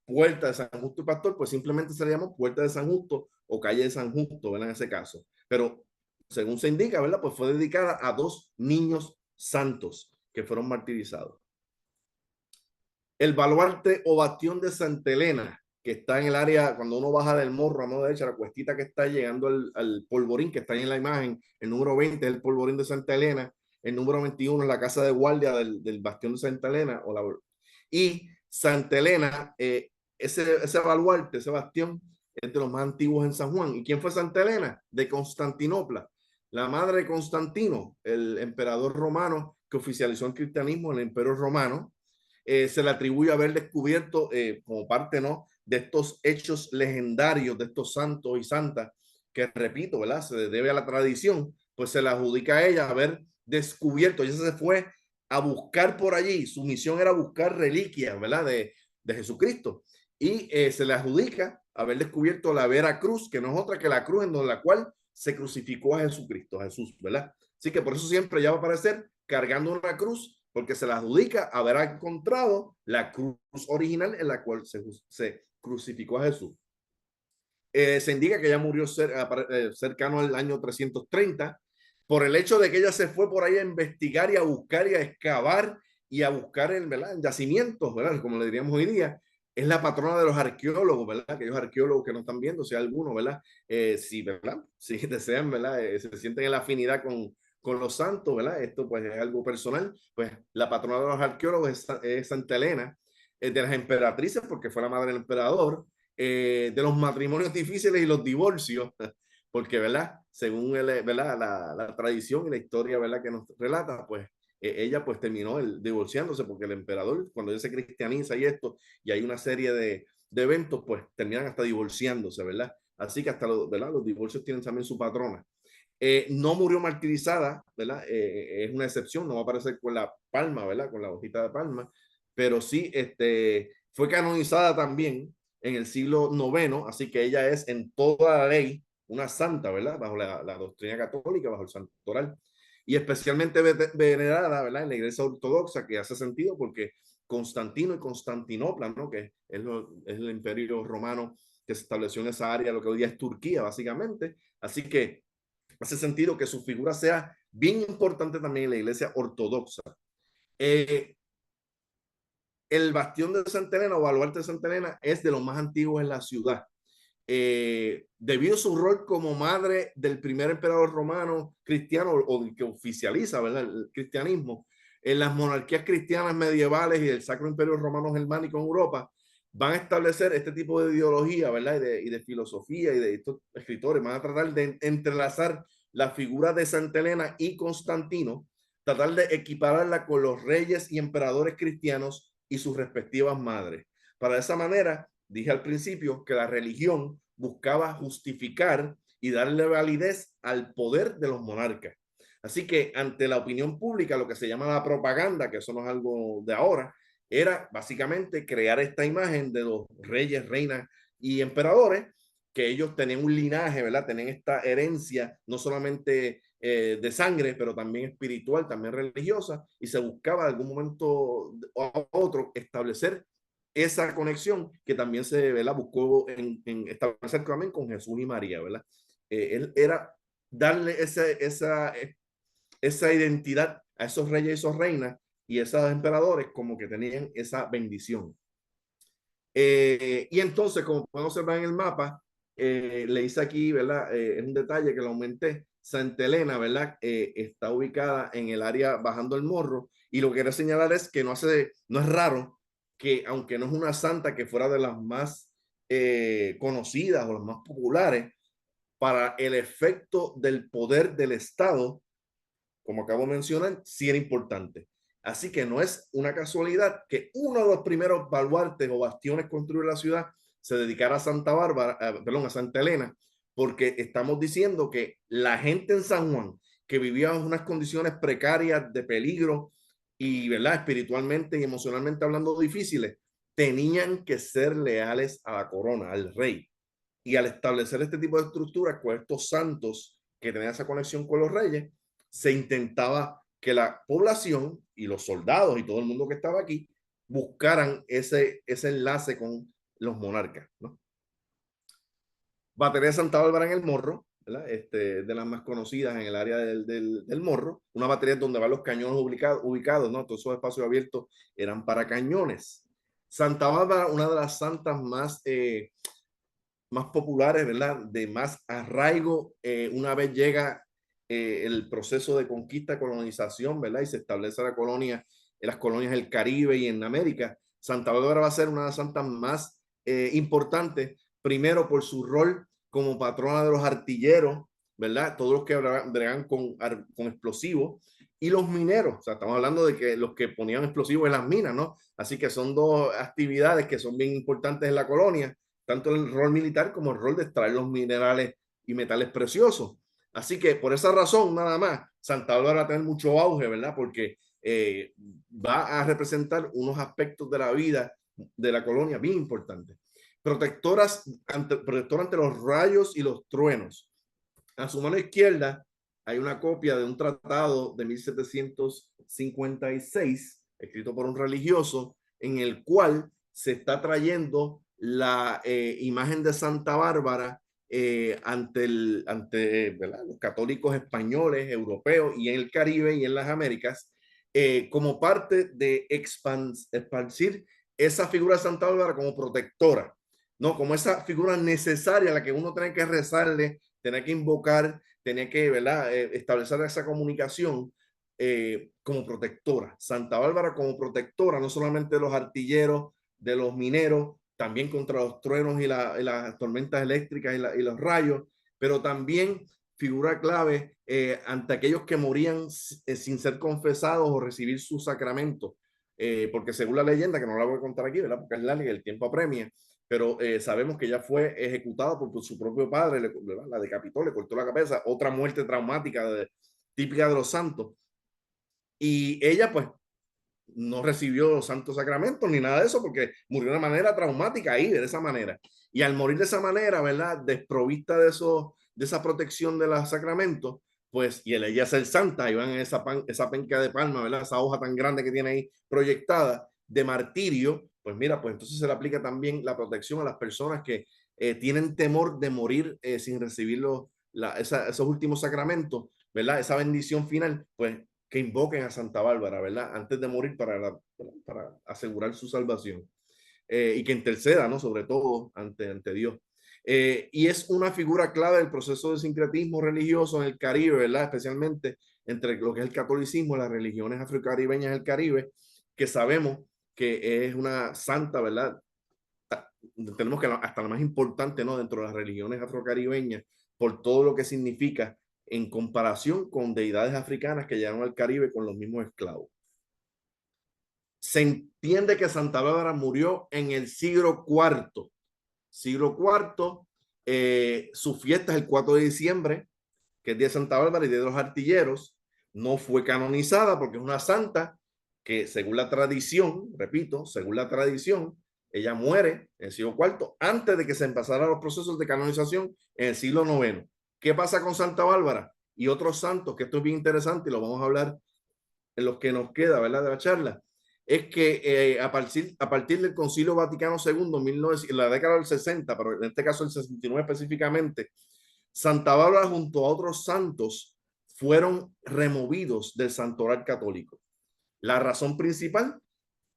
Puerta de San Justo y Pastor, pues simplemente se le llama Puerta de San Justo o calle de San Justo, ¿verdad? En ese caso. Pero según se indica, ¿verdad? Pues fue dedicada a dos niños santos que fueron martirizados. El baluarte o bastión de Santa Elena, que está en el área, cuando uno baja del morro a mano derecha, la cuestita que está llegando al polvorín, que está ahí en la imagen, el número 20 es el polvorín de Santa Elena, el número 21 es la casa de guardia del bastión de Santa Elena, y Santa Elena, ese baluarte, ese bastión, es de los más antiguos en San Juan. ¿Y quién fue Santa Elena? De Constantinopla, la madre de Constantino, el emperador romano que oficializó el cristianismo en el Imperio Romano. Se le atribuye haber descubierto como parte, ¿no?, de estos hechos legendarios de estos santos y santas, que repito, ¿verdad?, se debe a la tradición, pues se le adjudica a ella haber descubierto. Ella se fue a buscar por allí, su misión era buscar reliquias, ¿verdad?, de Jesucristo, y se le adjudica haber descubierto la Vera Cruz, que no es otra que la cruz en la cual se crucificó a Jesucristo, a Jesús, ¿verdad? Así que por eso siempre ya va a aparecer cargando una cruz, porque se le adjudica haber encontrado la cruz original en la cual se crucificó a Jesús. Se indica que ella murió cercano al año 330 por el hecho de que ella se fue por ahí a investigar y a buscar y a excavar y a buscar en yacimientos, ¿verdad?, como le diríamos hoy día. Es la patrona de los arqueólogos, ¿verdad? Aquellos arqueólogos que no están viendo, si hay alguno, ¿verdad? Si, ¿verdad?, si desean, ¿verdad?, se sienten en la afinidad con los santos, ¿verdad? Esto pues es algo personal. Pues la patrona de los arqueólogos es Santa Elena, de las emperatrices, porque fue la madre del emperador, de los matrimonios difíciles y los divorcios, porque, ¿verdad?, según ¿verdad?, la tradición y la historia, ¿verdad?, que nos relata, pues ella pues terminó divorciándose, porque el emperador, cuando ella se cristianiza y esto, y hay una serie de eventos, pues terminan hasta divorciándose, ¿verdad? Así que hasta ¿verdad?, los divorcios tienen también su patrona. No murió martirizada, ¿verdad? Es una excepción, no va a aparecer con la palma, ¿verdad? Con la hojita de palma, pero sí fue canonizada también en el siglo IX, así que ella es en toda la ley una santa, ¿verdad? Bajo la doctrina católica, bajo el santoral, y especialmente venerada, ¿verdad? En la iglesia ortodoxa, que hace sentido porque Constantino y Constantinopla, ¿no? Que es el imperio romano que se estableció en esa área, lo que hoy día es Turquía, básicamente. Así que hace sentido que su figura sea bien importante también en la iglesia ortodoxa. El bastión de Santa Elena o baluarte de Santa Elena es de los más antiguos en la ciudad. Debido a su rol como madre del primer emperador romano cristiano o que oficializa, ¿verdad?, el cristianismo, en las monarquías cristianas medievales y del Sacro Imperio Romano Germánico en Europa, van a establecer este tipo de ideología, ¿verdad?, y de filosofía, y de estos escritores van a tratar de entrelazar la figura de Santa Elena y Constantino, tratar de equipararla con los reyes y emperadores cristianos y sus respectivas madres. Para esa manera, dije al principio que la religión buscaba justificar y darle validez al poder de los monarcas. Así que ante la opinión pública, lo que se llama la propaganda, que eso no es algo de ahora, era básicamente crear esta imagen de los reyes, reinas y emperadores, que ellos tenían un linaje, ¿verdad? Tenían esta herencia, no solamente de sangre, pero también espiritual, también religiosa, y se buscaba en algún momento a otro establecer esa conexión que también se, ¿verdad?, buscó en establecer también con Jesús y María, ¿verdad? Él era darle esa identidad a esos reyes y esos reinas y esos emperadores como que tenían esa bendición. Y entonces, como podemos observar en el mapa, le hice aquí, ¿verdad? Es un detalle que lo aumenté. Santa Elena, ¿verdad? Está ubicada en el área bajando el morro. Y lo que quiero señalar es que no es raro que, aunque no es una santa que fuera de las más conocidas o las más populares, para el efecto del poder del Estado, como acabo de mencionar, sí era importante. Así que no es una casualidad que uno de los primeros baluartes o bastiones construidos en la ciudad se dedicara a Santa Bárbara, perdón, a Santa Elena, porque estamos diciendo que la gente en San Juan que vivía en unas condiciones precarias de peligro y, ¿verdad?, espiritualmente y emocionalmente hablando difíciles, tenían que ser leales a la corona, al rey. Y al establecer este tipo de estructuras con estos santos que tenían esa conexión con los reyes, se intentaba que la población y los soldados y todo el mundo que estaba aquí buscaran ese enlace con los monarcas, ¿no? Batería de Santa Bárbara en el Morro, ¿verdad? De las más conocidas en el área del Morro, una batería donde van los cañones ubicados, ¿no? Todos esos espacios abiertos eran para cañones. Santa Bárbara, una de las santas más populares, ¿verdad?, de más arraigo, una vez llega el proceso de conquista, colonización, ¿verdad?, y se establece la colonia, en las colonias del Caribe y en América. Santa Bárbara va a ser una de las santas más importantes, primero por su rol como patrona de los artilleros, ¿verdad?, todos los que bregan con explosivos, y los mineros. O sea, estamos hablando de que los que ponían explosivos en las minas, ¿no? Así que son dos actividades que son bien importantes en la colonia, tanto el rol militar como el rol de extraer los minerales y metales preciosos. Así que por esa razón, nada más, Santa Bárbara va a tener mucho auge, ¿verdad? Porque va a representar unos aspectos de la vida de la colonia bien importantes. Protectora ante los rayos y los truenos. A su mano izquierda hay una copia de un tratado de 1756, escrito por un religioso, en el cual se está trayendo la imagen de Santa Bárbara ante los católicos españoles, europeos y en el Caribe y en las Américas, como parte de expandir esa figura de Santa Bárbara como protectora, ¿no? Como esa figura necesaria a la que uno tiene que rezarle, tiene que invocar, tiene que, ¿verdad?, establecer esa comunicación como protectora. Santa Bárbara como protectora, no solamente de los artilleros, de los mineros, también contra los truenos y las tormentas eléctricas y los rayos, pero también figura clave ante aquellos que morían sin ser confesados o recibir su sacramento. Porque según la leyenda, que no la voy a contar aquí, ¿verdad?, porque es larga y el tiempo apremia, pero sabemos que ella fue ejecutada por su propio padre, la decapitó, le cortó la cabeza, otra muerte traumática típica de los santos. Y ella pues no recibió los santos sacramentos ni nada de eso porque murió de una manera traumática ahí, de esa manera. Y al morir de esa manera, ¿verdad? Desprovista de esa protección de los sacramentos, pues, y ella ser santa, iban en esa penca de palma, ¿verdad? Esa hoja tan grande que tiene ahí proyectada de martirio, pues mira, pues entonces se le aplica también la protección a las personas que tienen temor de morir sin recibir esos últimos sacramentos, ¿verdad? Esa bendición final, pues que invoquen a Santa Bárbara, ¿verdad? Antes de morir para asegurar su salvación. Y que interceda, ¿no? Sobre todo ante Dios. Y es una figura clave del proceso de sincretismo religioso en el Caribe, ¿verdad? Especialmente entre lo que es el catolicismo, las religiones afrocaribeñas del Caribe, que sabemos que es una santa, ¿verdad? Tenemos que hasta la más importante, ¿no? Dentro de las religiones afrocaribeñas, por todo lo que significa en comparación con deidades africanas que llegaron al Caribe con los mismos esclavos. Se entiende que Santa Bárbara murió en el siglo IV. Siglo IV, su fiesta es el 4 de diciembre, que es día de Santa Bárbara y día de los artilleros. No fue canonizada porque es una santa que, según la tradición, repito, según la tradición, ella muere en el siglo IV antes de que se empezaran los procesos de canonización en el siglo IX. ¿Qué pasa con Santa Bárbara y otros santos? Que esto es bien interesante y lo vamos a hablar en los que nos queda, ¿verdad? De la charla. Es que a partir del Concilio Vaticano II, en la década del 60, pero en este caso el 69 específicamente, Santa Bárbara junto a otros santos fueron removidos del santoral católico. La razón principal,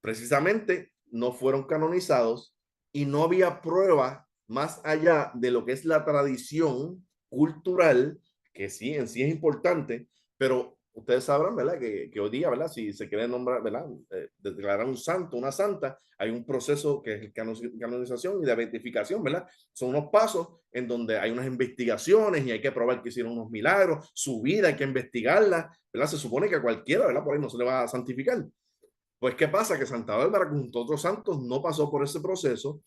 precisamente, no fueron canonizados y no había prueba más allá de lo que es la tradición cultural, que sí, en sí es importante, pero ustedes sabrán, ¿verdad? Que hoy día, ¿verdad? Si se quiere nombrar, ¿verdad? Declarar un santo, una santa, hay un proceso que es canonización y de beatificación, ¿verdad? Son unos pasos en donde hay unas investigaciones y hay que probar que hicieron unos milagros, su vida hay que investigarla, ¿verdad? Se supone que a cualquiera, ¿verdad? Por ahí no se le va a santificar. Pues, ¿qué pasa? Que Santa Bárbara, junto a otros santos, no pasó por ese proceso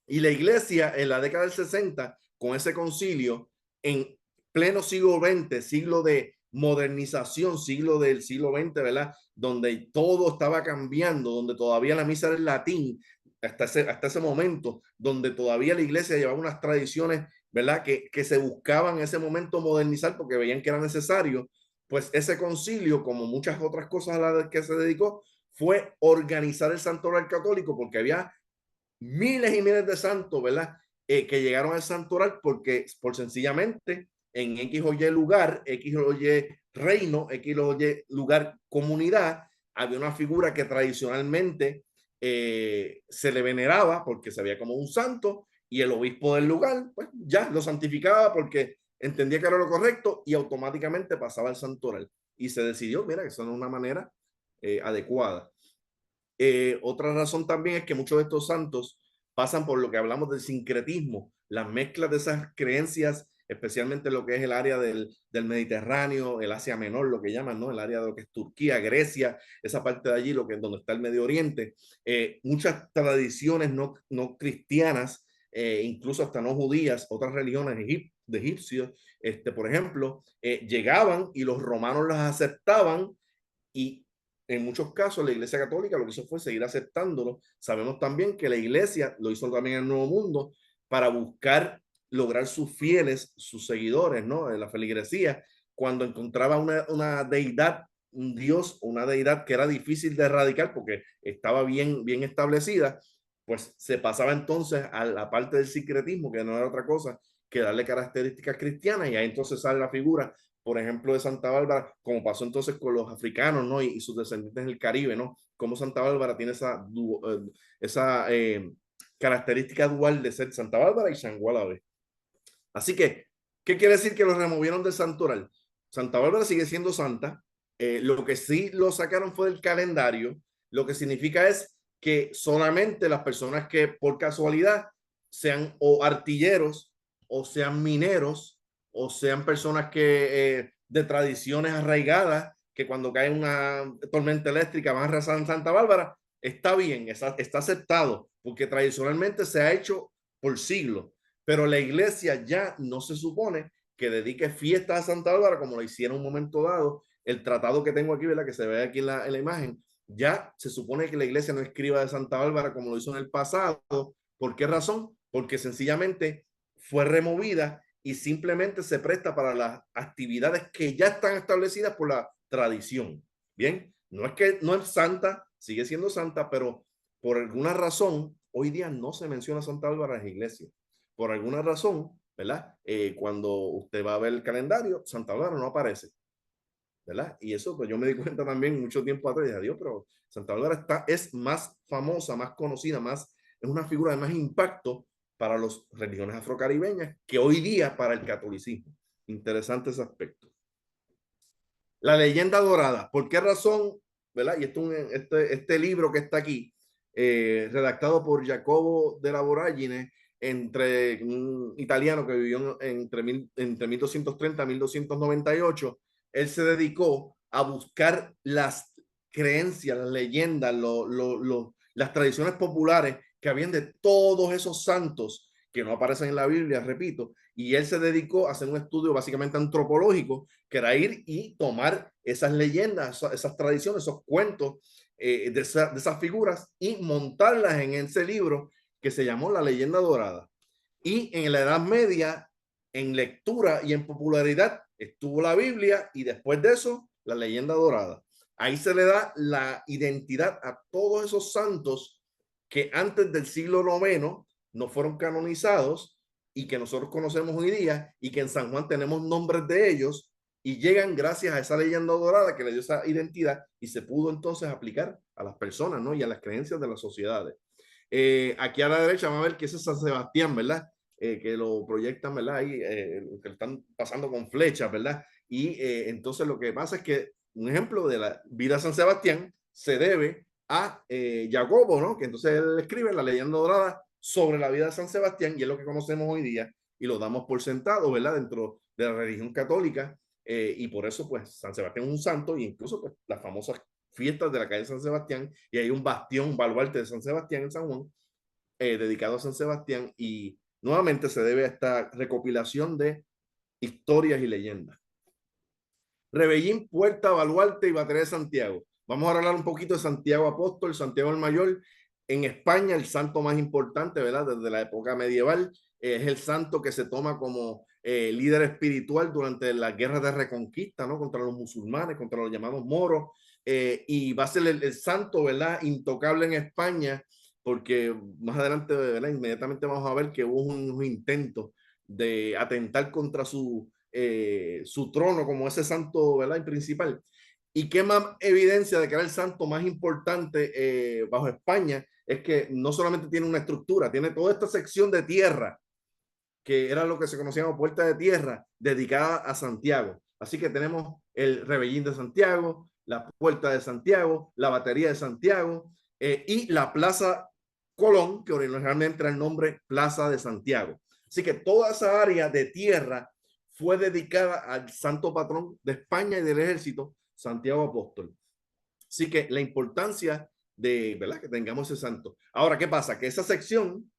y la iglesia en la década del 60, con ese concilio, en pleno siglo XX, siglo de modernización, siglo del siglo XX, ¿verdad? Donde todo estaba cambiando, donde todavía la misa era en latín, hasta ese momento, donde todavía la iglesia llevaba unas tradiciones, ¿verdad? Que se buscaban en ese momento modernizar porque veían que era necesario. Pues ese concilio, como muchas otras cosas a las que se dedicó, fue organizar el santoral católico porque había miles y miles de santos, ¿verdad? Que llegaron al santoral porque por sencillamente en X o Y lugar, X o Y reino, X o Y lugar, comunidad, había una figura que tradicionalmente se le veneraba porque se veía como un santo y el obispo del lugar, pues ya lo santificaba porque entendía que era lo correcto y automáticamente pasaba al santoral. Y se decidió, mira, que eso no es una manera adecuada. Otra razón también es que muchos de estos santos pasan por lo que hablamos del sincretismo, las mezclas de esas creencias, especialmente lo que es el área del Mediterráneo, el Asia Menor, lo que llaman, ¿no? El área de lo que es Turquía, Grecia, esa parte de allí, lo que es donde está el Medio Oriente. Muchas tradiciones no cristianas, incluso hasta no judías, otras religiones de egipcios, por ejemplo, llegaban y los romanos las aceptaban y en muchos casos la Iglesia Católica lo que hizo fue seguir aceptándolo. Sabemos también que la Iglesia lo hizo también en el Nuevo Mundo para buscar lograr sus fieles, sus seguidores, ¿no? En la feligresía, cuando encontraba una deidad, un dios, una deidad que era difícil de erradicar porque estaba bien establecida, pues se pasaba entonces a la parte del sincretismo, que no era otra cosa que darle características cristianas, y ahí entonces sale la figura, por ejemplo, de Santa Bárbara, como pasó entonces con los africanos, ¿no? Y sus descendientes en el Caribe, ¿no? Como Santa Bárbara tiene esa característica dual de ser Santa Bárbara y Xangó a la vez. Así que, ¿qué quiere decir que lo removieron del santoral? Santa Bárbara sigue siendo santa. Lo que sí lo sacaron fue del calendario. Lo que significa es que solamente las personas que por casualidad sean o artilleros o sean mineros o sean personas que de tradiciones arraigadas, que cuando cae una tormenta eléctrica van a rezar en Santa Bárbara, está bien, está aceptado, porque tradicionalmente se ha hecho por siglos, pero la iglesia ya no se supone que dedique fiestas a Santa Bárbara como lo hicieron en un momento dado. El tratado que tengo aquí, ¿verdad? Que se ve aquí en la imagen, ya se supone que la iglesia no escriba de Santa Bárbara como lo hizo en el pasado. ¿Por qué razón? Porque sencillamente fue removida y simplemente se presta para las actividades que ya están establecidas por la tradición. Bien, no es que no es santa, sigue siendo santa, pero por alguna razón hoy día no se menciona Santa Bárbara en la iglesia. Por alguna razón, ¿verdad? Cuando usted va a ver el calendario, Santa Bárbara no aparece, ¿verdad? Y eso pues yo me di cuenta también mucho tiempo atrás, dije, Dios, pero Santa Bárbara es más famosa, más conocida, es una figura de más impacto para las religiones afrocaribeñas que hoy día para el catolicismo. Interesante ese aspecto. La leyenda dorada, ¿por qué razón? ¿Verdad? Y este libro que está aquí, redactado por Jacobo de la Voragine, entre un italiano que vivió entre 1230 y 1298, él se dedicó a buscar las creencias, las leyendas, las tradiciones populares que habían de todos esos santos que no aparecen en la Biblia, repito, y él se dedicó a hacer un estudio básicamente antropológico, que era ir y tomar esas leyendas, esas tradiciones, esos cuentos de esas figuras y montarlas en ese libro que se llamó La Leyenda Dorada. Y en la Edad Media, en lectura y en popularidad, estuvo la Biblia y después de eso, la Leyenda Dorada. Ahí se le da la identidad a todos esos santos que antes del siglo IX no fueron canonizados y que nosotros conocemos hoy día y que en San Juan tenemos nombres de ellos y llegan gracias a esa leyenda dorada que le dio esa identidad y se pudo entonces aplicar a las personas, ¿no? Y a las creencias de las sociedades. Aquí a la derecha van a ver que ese es San Sebastián, ¿verdad? Que lo proyectan, ¿verdad? Ahí, que están pasando con flechas, ¿verdad? Y entonces lo que pasa es que un ejemplo de la vida de San Sebastián se debe a Jacobo, ¿no? Que entonces él escribe la leyenda dorada sobre la vida de San Sebastián y es lo que conocemos hoy día y lo damos por sentado, ¿verdad? Dentro de la religión católica y por eso, pues, San Sebastián es un santo y incluso, pues, las famosas fiestas de la calle de San Sebastián y hay un bastión, un baluarte de San Sebastián en San Juan dedicado a San Sebastián y nuevamente se debe a esta recopilación de historias y leyendas. Rebellín, Puerta, Baluarte y Batería de Santiago. Vamos a hablar un poquito de Santiago Apóstol, Santiago el Mayor. En España, el santo más importante, ¿verdad? Desde la época medieval, es el santo que se toma como líder espiritual durante las guerras de reconquista, ¿no? Contra los musulmanes, contra los llamados moros. Y va a ser el santo, ¿verdad? Intocable en España, porque más adelante, ¿verdad? Inmediatamente vamos a ver que hubo un intento de atentar contra su trono como ese santo, ¿verdad? El principal. ¿Y qué más evidencia de que era el santo más importante bajo España? Es que no solamente tiene una estructura, tiene toda esta sección de tierra, que era lo que se conocía como puerta de tierra, dedicada a Santiago. Así que tenemos el Rebellín de Santiago, la Puerta de Santiago, la Batería de Santiago y la Plaza Colón, que originalmente era el nombre Plaza de Santiago. Así que toda esa área de tierra fue dedicada al santo patrón de España y del ejército, Santiago Apóstol. Así que la importancia de, ¿verdad? Que tengamos ese santo. Ahora, ¿qué pasa? Que esa sección,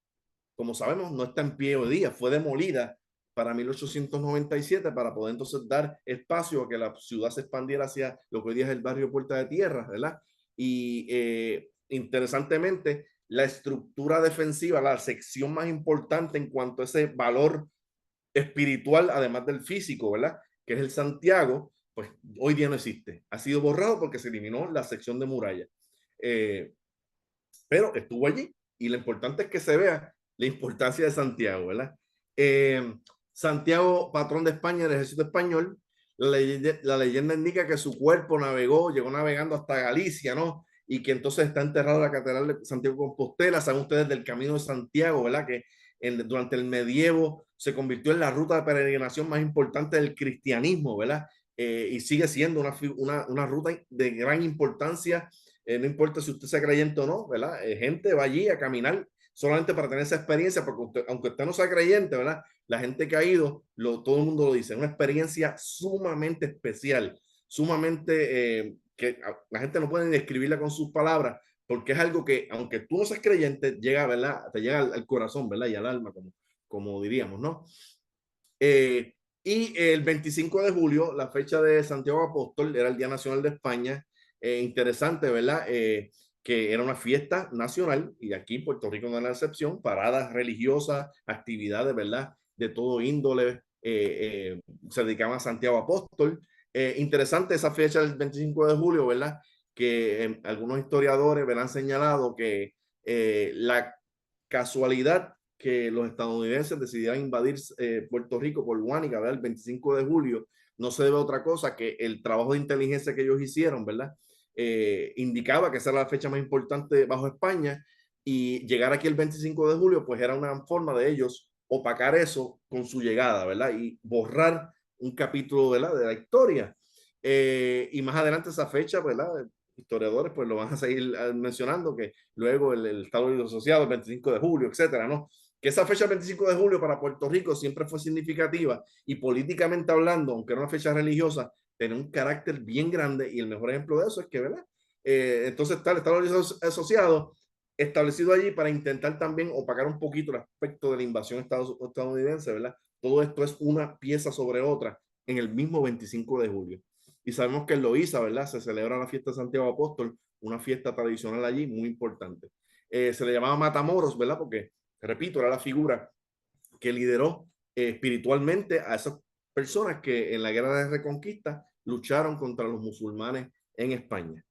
como sabemos, no está en pie hoy día, fue demolida para 1897 para poder entonces dar espacio a que la ciudad se expandiera hacia lo que hoy día es el barrio Puerta de Tierra, ¿verdad? Y interesantemente, la estructura defensiva, la sección más importante en cuanto a ese valor espiritual, además del físico, ¿verdad? Que es el Santiago, pues hoy día no existe. Ha sido borrado porque se eliminó la sección de muralla. Eh, pero estuvo allí y lo importante es que se vea la importancia de Santiago, ¿verdad? Santiago, patrón de España, del ejército español, la leyenda indica que su cuerpo llegó navegando hasta Galicia, ¿no? Y que entonces está enterrado en la catedral de Santiago de Compostela. Saben ustedes del Camino de Santiago, ¿verdad? Que durante el medievo se convirtió en la ruta de peregrinación más importante del cristianismo, ¿verdad? Y sigue siendo una ruta de gran importancia, no importa si usted sea creyente o no, ¿verdad? Gente va allí a caminar solamente para tener esa experiencia, porque aunque usted no sea creyente, ¿verdad? La gente que ha ido, todo el mundo lo dice, una experiencia sumamente especial, sumamente que la gente no puede describirla con sus palabras, porque es algo que, aunque tú no seas creyente, llega, ¿verdad? Te llega al corazón, ¿verdad? Y al alma, como diríamos, ¿no? Eh, y el 25 de julio, la fecha de Santiago Apóstol, era el Día Nacional de España. Interesante, ¿verdad? Que era una fiesta nacional y aquí Puerto Rico no era la excepción, paradas religiosas, actividades, ¿verdad? De todo índole, se dedicaban a Santiago Apóstol. Interesante esa fecha del 25 de julio, ¿verdad? Que algunos historiadores verán señalado que la casualidad que los estadounidenses decidieran invadir Puerto Rico por Guánica, ¿verdad? El 25 de julio, no se debe a otra cosa que el trabajo de inteligencia que ellos hicieron, ¿verdad? Indicaba que esa era la fecha más importante bajo España y llegar aquí el 25 de julio, pues era una forma de ellos opacar eso con su llegada, ¿verdad? Y borrar un capítulo, ¿verdad? De la historia. Y más adelante esa fecha, ¿verdad? Historiadores pues lo van a seguir mencionando, que luego el Estado Unido Asociado, el 25 de julio, etcétera, ¿no? Que esa fecha 25 de julio para Puerto Rico siempre fue significativa y políticamente hablando, aunque era una fecha religiosa, tenía un carácter bien grande y el mejor ejemplo de eso es que, ¿verdad? Entonces está el Estado Unido Asociado establecido allí para intentar también opacar un poquito el aspecto de la invasión estadounidense, ¿verdad? Todo esto es una pieza sobre otra en el mismo 25 de julio. Y sabemos que en Loíza, ¿verdad? Se celebra la fiesta de Santiago Apóstol, una fiesta tradicional allí muy importante. Se le llamaba Matamoros, ¿verdad? Porque, repito, era la figura que lideró espiritualmente a esas personas que en la guerra de Reconquista lucharon contra los musulmanes en España.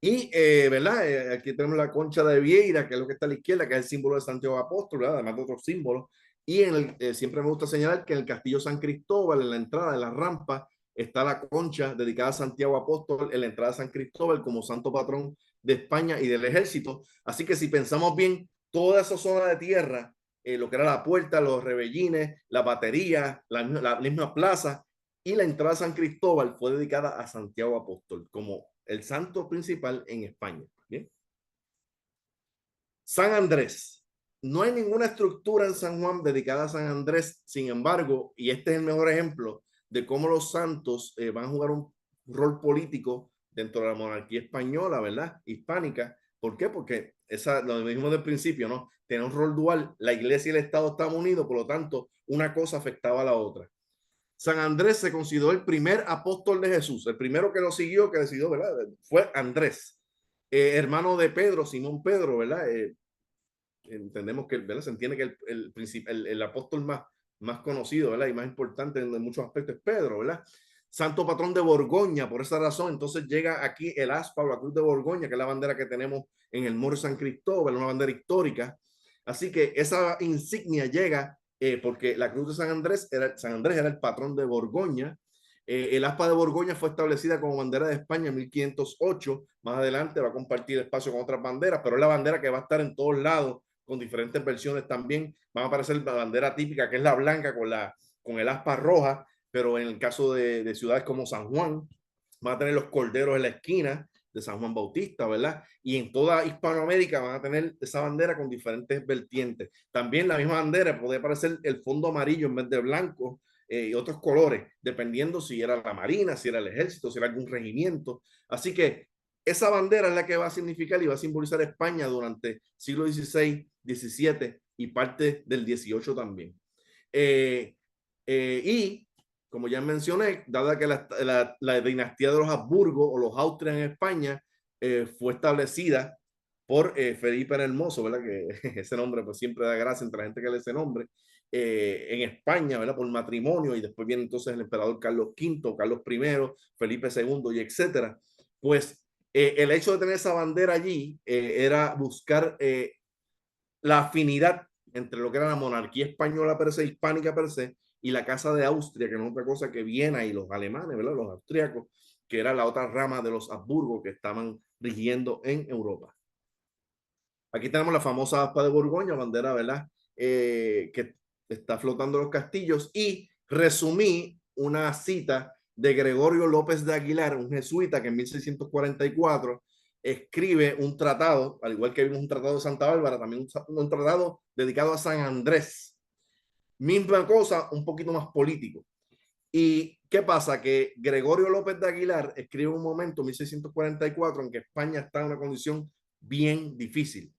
Y, ¿verdad? Aquí tenemos la concha de Vieira, que es lo que está a la izquierda, que es el símbolo de Santiago Apóstol, ¿verdad? Además de otros símbolos. Y siempre me gusta señalar que en el Castillo San Cristóbal, en la entrada de la rampa, está la concha dedicada a Santiago Apóstol en la entrada de San Cristóbal como santo patrón de España y del ejército. Así que si pensamos bien, toda esa zona de tierra, lo que era la puerta, los rebellines, la batería, la misma plaza y la entrada a San Cristóbal fue dedicada a Santiago Apóstol como el santo principal en España. ¿Bien? San Andrés. No hay ninguna estructura en San Juan dedicada a San Andrés, sin embargo, y este es el mejor ejemplo de cómo los santos van a jugar un rol político dentro de la monarquía española, ¿verdad? Hispánica. ¿Por qué? Porque lo mismo del principio, ¿no? Tiene un rol dual, la iglesia y el Estado estaban unidos, por lo tanto, una cosa afectaba a la otra. San Andrés se consideró el primer apóstol de Jesús, el primero que lo siguió, que decidió, ¿verdad? Fue Andrés, hermano de Pedro, Simón Pedro, ¿verdad? Entendemos que, ¿verdad? Se entiende que el apóstol más conocido, ¿verdad? Y más importante en muchos aspectos es Pedro, ¿verdad? Santo patrón de Borgoña, por esa razón, entonces llega aquí el aspa o la cruz de Borgoña, que es la bandera que tenemos en el Muro de San Cristóbal, una bandera histórica. Así que esa insignia llega porque la cruz de San Andrés era el patrón de Borgoña. El aspa de Borgoña fue establecida como bandera de España en 1508. Más adelante va a compartir espacio con otras banderas, pero es la bandera que va a estar en todos lados con diferentes versiones también. Van a aparecer la bandera típica, que es la blanca con el aspa roja, pero en el caso de ciudades como San Juan, van a tener los corderos en la esquina de San Juan Bautista, ¿verdad? Y en toda Hispanoamérica van a tener esa bandera con diferentes vertientes. También la misma bandera puede aparecer el fondo amarillo en vez de blanco y otros colores, dependiendo si era la marina, si era el ejército, si era algún regimiento. Así que esa bandera es la que va a significar y va a simbolizar España durante siglo XVI, XVII y parte del XVIII también. Y como ya mencioné, dada que la dinastía de los Habsburgo o los Austrias en España fue establecida por Felipe el Hermoso, ¿verdad? Que ese nombre pues siempre da gracia entre la gente que lee ese nombre, en España, ¿verdad? Por matrimonio, y después viene entonces el emperador Carlos V, Carlos I, Felipe II y etcétera. Pues el hecho de tener esa bandera allí era buscar la afinidad entre lo que era la monarquía española per se, hispánica per se, y la Casa de Austria, que no es otra cosa que Viena y los alemanes, ¿verdad? Los austríacos, que era la otra rama de los Habsburgo que estaban rigiendo en Europa. Aquí tenemos la famosa aspa de Borgoña, bandera, ¿verdad? Que está flotando los castillos, y resumí una cita de Gregorio López de Aguilar, un jesuita que en 1644 escribe un tratado, al igual que vimos un tratado de Santa Bárbara, también un tratado dedicado a San Andrés. Misma cosa, un poquito más político. ¿Y qué pasa? Que Gregorio López de Aguilar escribe un momento, 1644, en que España está en una condición bien difícil,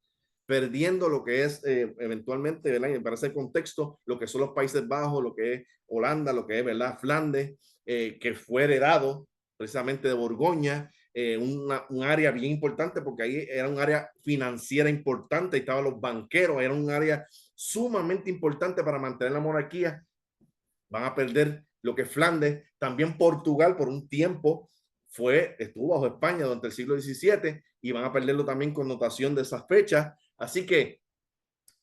perdiendo lo que es eventualmente, ¿verdad? Y para ese contexto, lo que son los Países Bajos, lo que es Holanda, lo que es, ¿verdad? Flandes, que fue heredado precisamente de Borgoña, un área bien importante porque ahí era un área financiera importante, ahí estaban los banqueros, era un área sumamente importante para mantener la monarquía. Van a perder lo que es Flandes, también Portugal por un tiempo estuvo bajo España durante el siglo XVII y van a perderlo también con notación de esas fechas. Así que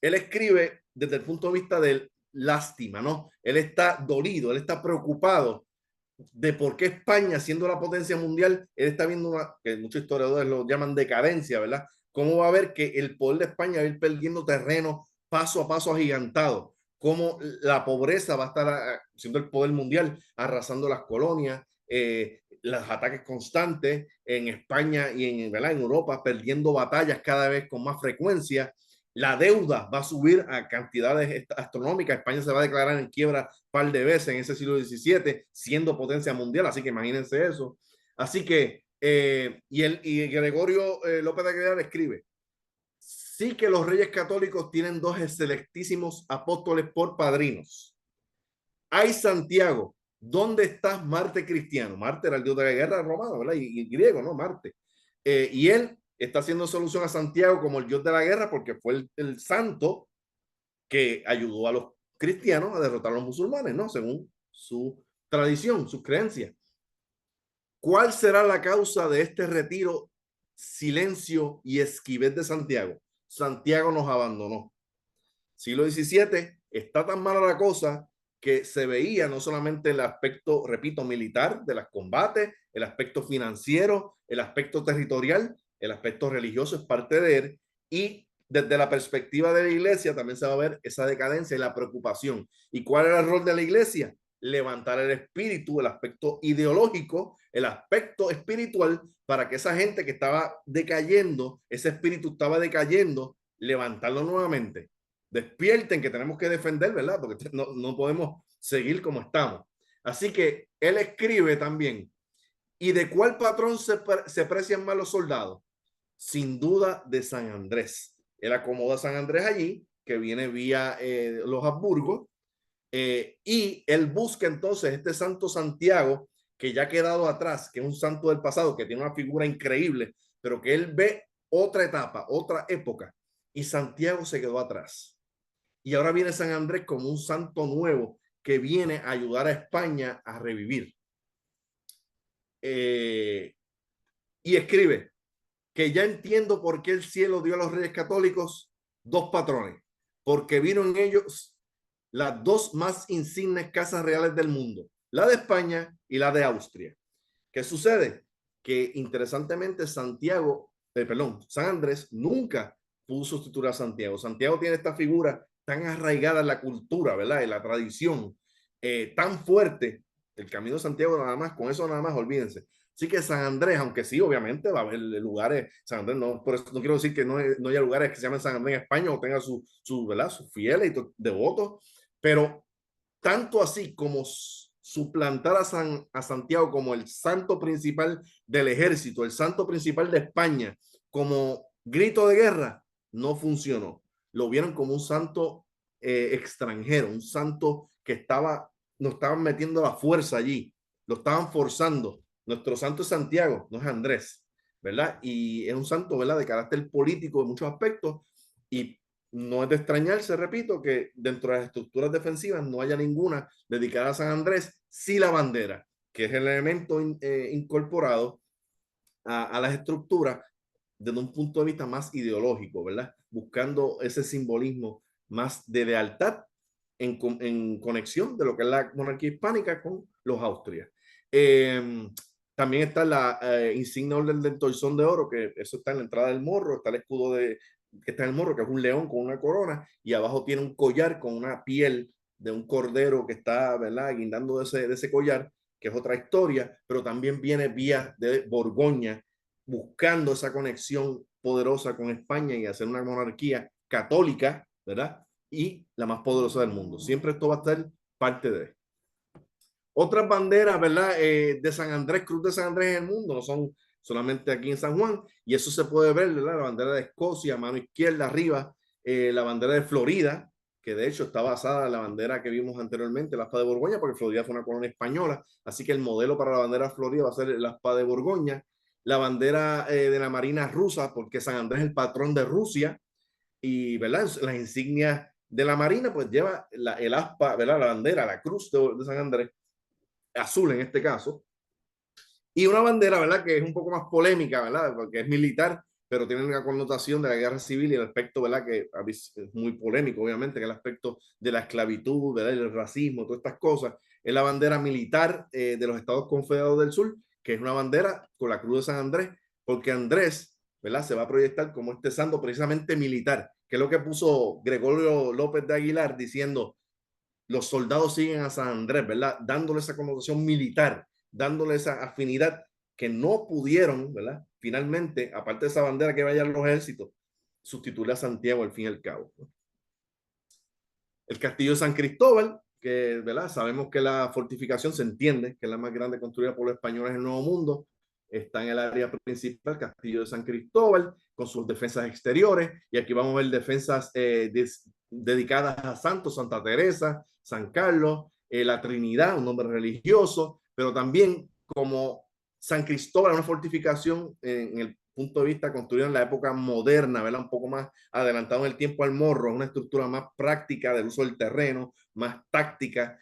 él escribe desde el punto de vista del lástima, ¿no? Él está dolido, él está preocupado de por qué España, siendo la potencia mundial, él está viendo una, que muchos historiadores lo llaman decadencia, ¿verdad? ¿Cómo va a ver que el poder de España va a ir perdiendo terreno paso a paso agigantado? Cómo la pobreza va a estar siendo el poder mundial, arrasando las colonias, los ataques constantes en España y ¿verdad? En Europa, perdiendo batallas cada vez con más frecuencia. La deuda va a subir a cantidades astronómicas. España se va a declarar en quiebra un par de veces en ese siglo XVII, siendo potencia mundial, así que imagínense eso. Así que, y Gregorio López de Aguilar escribe, sí que los reyes católicos tienen dos selectísimos apóstoles por padrinos. Hay Santiago, ¿dónde estás, Marte cristiano? Marte era el dios de la guerra romano, ¿verdad? Y griego, ¿no? Marte. Y él está haciendo solución a Santiago como el dios de la guerra porque fue el santo que ayudó a los cristianos a derrotar a los musulmanes, ¿no? Según su tradición, sus creencias. ¿Cuál será la causa de este retiro, silencio y esquivez de Santiago? Santiago nos abandonó. Siglo XVII, está tan mala la cosa que se veía no solamente el aspecto, repito, militar de los combates, el aspecto financiero, el aspecto territorial, el aspecto religioso es parte de él, y desde la perspectiva de la iglesia también se va a ver esa decadencia y la preocupación. ¿Y cuál era el rol de la iglesia? Levantar el espíritu, el aspecto ideológico, el aspecto espiritual, para que esa gente que estaba decayendo, ese espíritu estaba decayendo, levantarlo nuevamente. Despierten que tenemos que defender, ¿verdad? Porque no podemos seguir como estamos. Así que él escribe también, ¿y de cuál patrón se precian más los soldados? Sin duda de San Andrés. Él acomoda a San Andrés allí, que viene vía los Habsburgos, y él busca entonces este santo Santiago, que ya ha quedado atrás, que es un santo del pasado, que tiene una figura increíble, pero que él ve otra etapa, otra época, y Santiago se quedó atrás. Y ahora viene San Andrés como un santo nuevo que viene a ayudar a España a revivir. Y escribe que ya entiendo por qué el cielo dio a los reyes católicos dos patrones, porque vino en ellos las dos más insignes casas reales del mundo, la de España y la de Austria. ¿Qué sucede? Que interesantemente San Andrés nunca pudo sustituir a Santiago. Santiago tiene esta figura tan arraigada en la cultura, ¿verdad? En la tradición, tan fuerte. El camino de Santiago nada más, con eso nada más, olvídense. Así que San Andrés, aunque sí, obviamente va a haber lugares, San Andrés, no, por eso no quiero decir que no haya lugares que se llamen San Andrés en España o tenga ¿verdad? Sus fieles y devotos, pero tanto así como suplantar a Santiago como el santo principal del ejército, el santo principal de España, como grito de guerra, no funcionó. Lo vieron como un santo extranjero, un santo que nos estaban metiendo la fuerza allí, lo estaban forzando. Nuestro santo es Santiago, no es Andrés, ¿verdad? Y es un santo, ¿verdad? De carácter político en muchos aspectos, y no es de extrañarse, repito, que dentro de las estructuras defensivas no haya ninguna dedicada a San Andrés, sí la bandera, que es el elemento incorporado a las estructuras desde un punto de vista más ideológico, ¿verdad? Buscando ese simbolismo más de lealtad en conexión de lo que es la monarquía hispánica con los Austrias. También está la insignia orden del Toisón de Oro, que eso está en la entrada del morro, está el escudo que está en el morro, que es un león con una corona, y abajo tiene un collar con una piel de un cordero que está, ¿verdad?, guindando de ese collar, que es otra historia, pero también viene vía de Borgoña, buscando esa conexión poderosa con España y hacer una monarquía católica, ¿verdad? Y la más poderosa del mundo. Siempre esto va a estar parte de. Otras banderas, ¿verdad? De San Andrés, Cruz de San Andrés en el mundo, no son solamente aquí en San Juan, y eso se puede ver, ¿verdad? La bandera de Escocia, mano izquierda arriba, la bandera de Florida, que de hecho está basada en la bandera que vimos anteriormente, la aspa de Borgoña, porque Florida fue una colonia española, así que el modelo para la bandera Florida va a ser la aspa de Borgoña. La bandera de la Marina rusa, porque San Andrés es el patrón de Rusia, y ¿verdad? Las insignias de la Marina, pues lleva el aspa, ¿verdad? La bandera, la cruz de San Andrés, azul en este caso, y una bandera, ¿verdad? Que es un poco más polémica, ¿verdad? Porque es militar, pero tiene una connotación de la guerra civil y el aspecto, ¿verdad? Que es muy polémico, obviamente, que el aspecto de la esclavitud, ¿verdad? El racismo, todas estas cosas. Es la bandera militar de los Estados Confederados del Sur, que es una bandera con la cruz de San Andrés, porque Andrés, ¿verdad? Se va a proyectar como este santo precisamente militar, que es lo que puso Gregorio López de Aguilar diciendo, los soldados siguen a San Andrés, ¿verdad? Dándole esa connotación militar, dándole esa afinidad que no pudieron, ¿verdad? Finalmente, aparte de esa bandera que vayan los ejércitos, sustituir a Santiago al fin y al cabo. El castillo de San Cristóbal, que, ¿verdad? Sabemos que la fortificación se entiende, que es la más grande construida por los españoles en el Nuevo Mundo, está en el área principal, Castillo de San Cristóbal, con sus defensas exteriores, y aquí vamos a ver defensas dedicadas a santos, Santa Teresa, San Carlos, la Trinidad, un nombre religioso, pero también como San Cristóbal, una fortificación en el punto de vista construida en la época moderna, ¿verdad? Un poco más adelantado en el tiempo al morro, una estructura más práctica del uso del terreno, más táctica.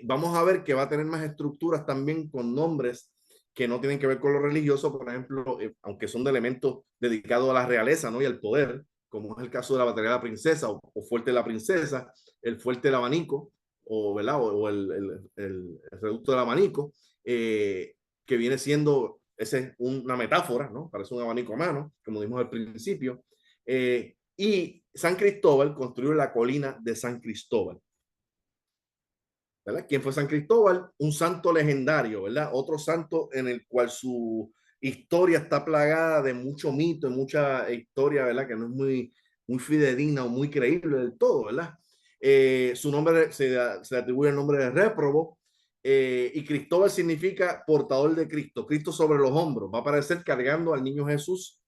Vamos a ver que va a tener más estructuras también con nombres que no tienen que ver con lo religioso, por ejemplo, aunque son de elementos dedicados a la realeza, ¿no? Y al poder, como es el caso de la Batería de la Princesa o Fuerte de la Princesa, el Fuerte del Abanico, o, ¿verdad? O el Reducto del Abanico, que viene siendo esa es una metáfora, ¿no? Parece un abanico a mano, como dijimos al principio. Y San Cristóbal construyó la colina de San Cristóbal. ¿Verdad? ¿Quién fue San Cristóbal? Un santo legendario, ¿verdad? Otro santo en el cual su historia está plagada de mucho mito y mucha historia, ¿verdad? Que no es muy fidedigna o muy creíble del todo, ¿verdad? Su nombre se le atribuye el nombre de Réprobo, y Cristóbal significa portador de Cristo, Cristo sobre los hombros, va a aparecer cargando al niño Jesús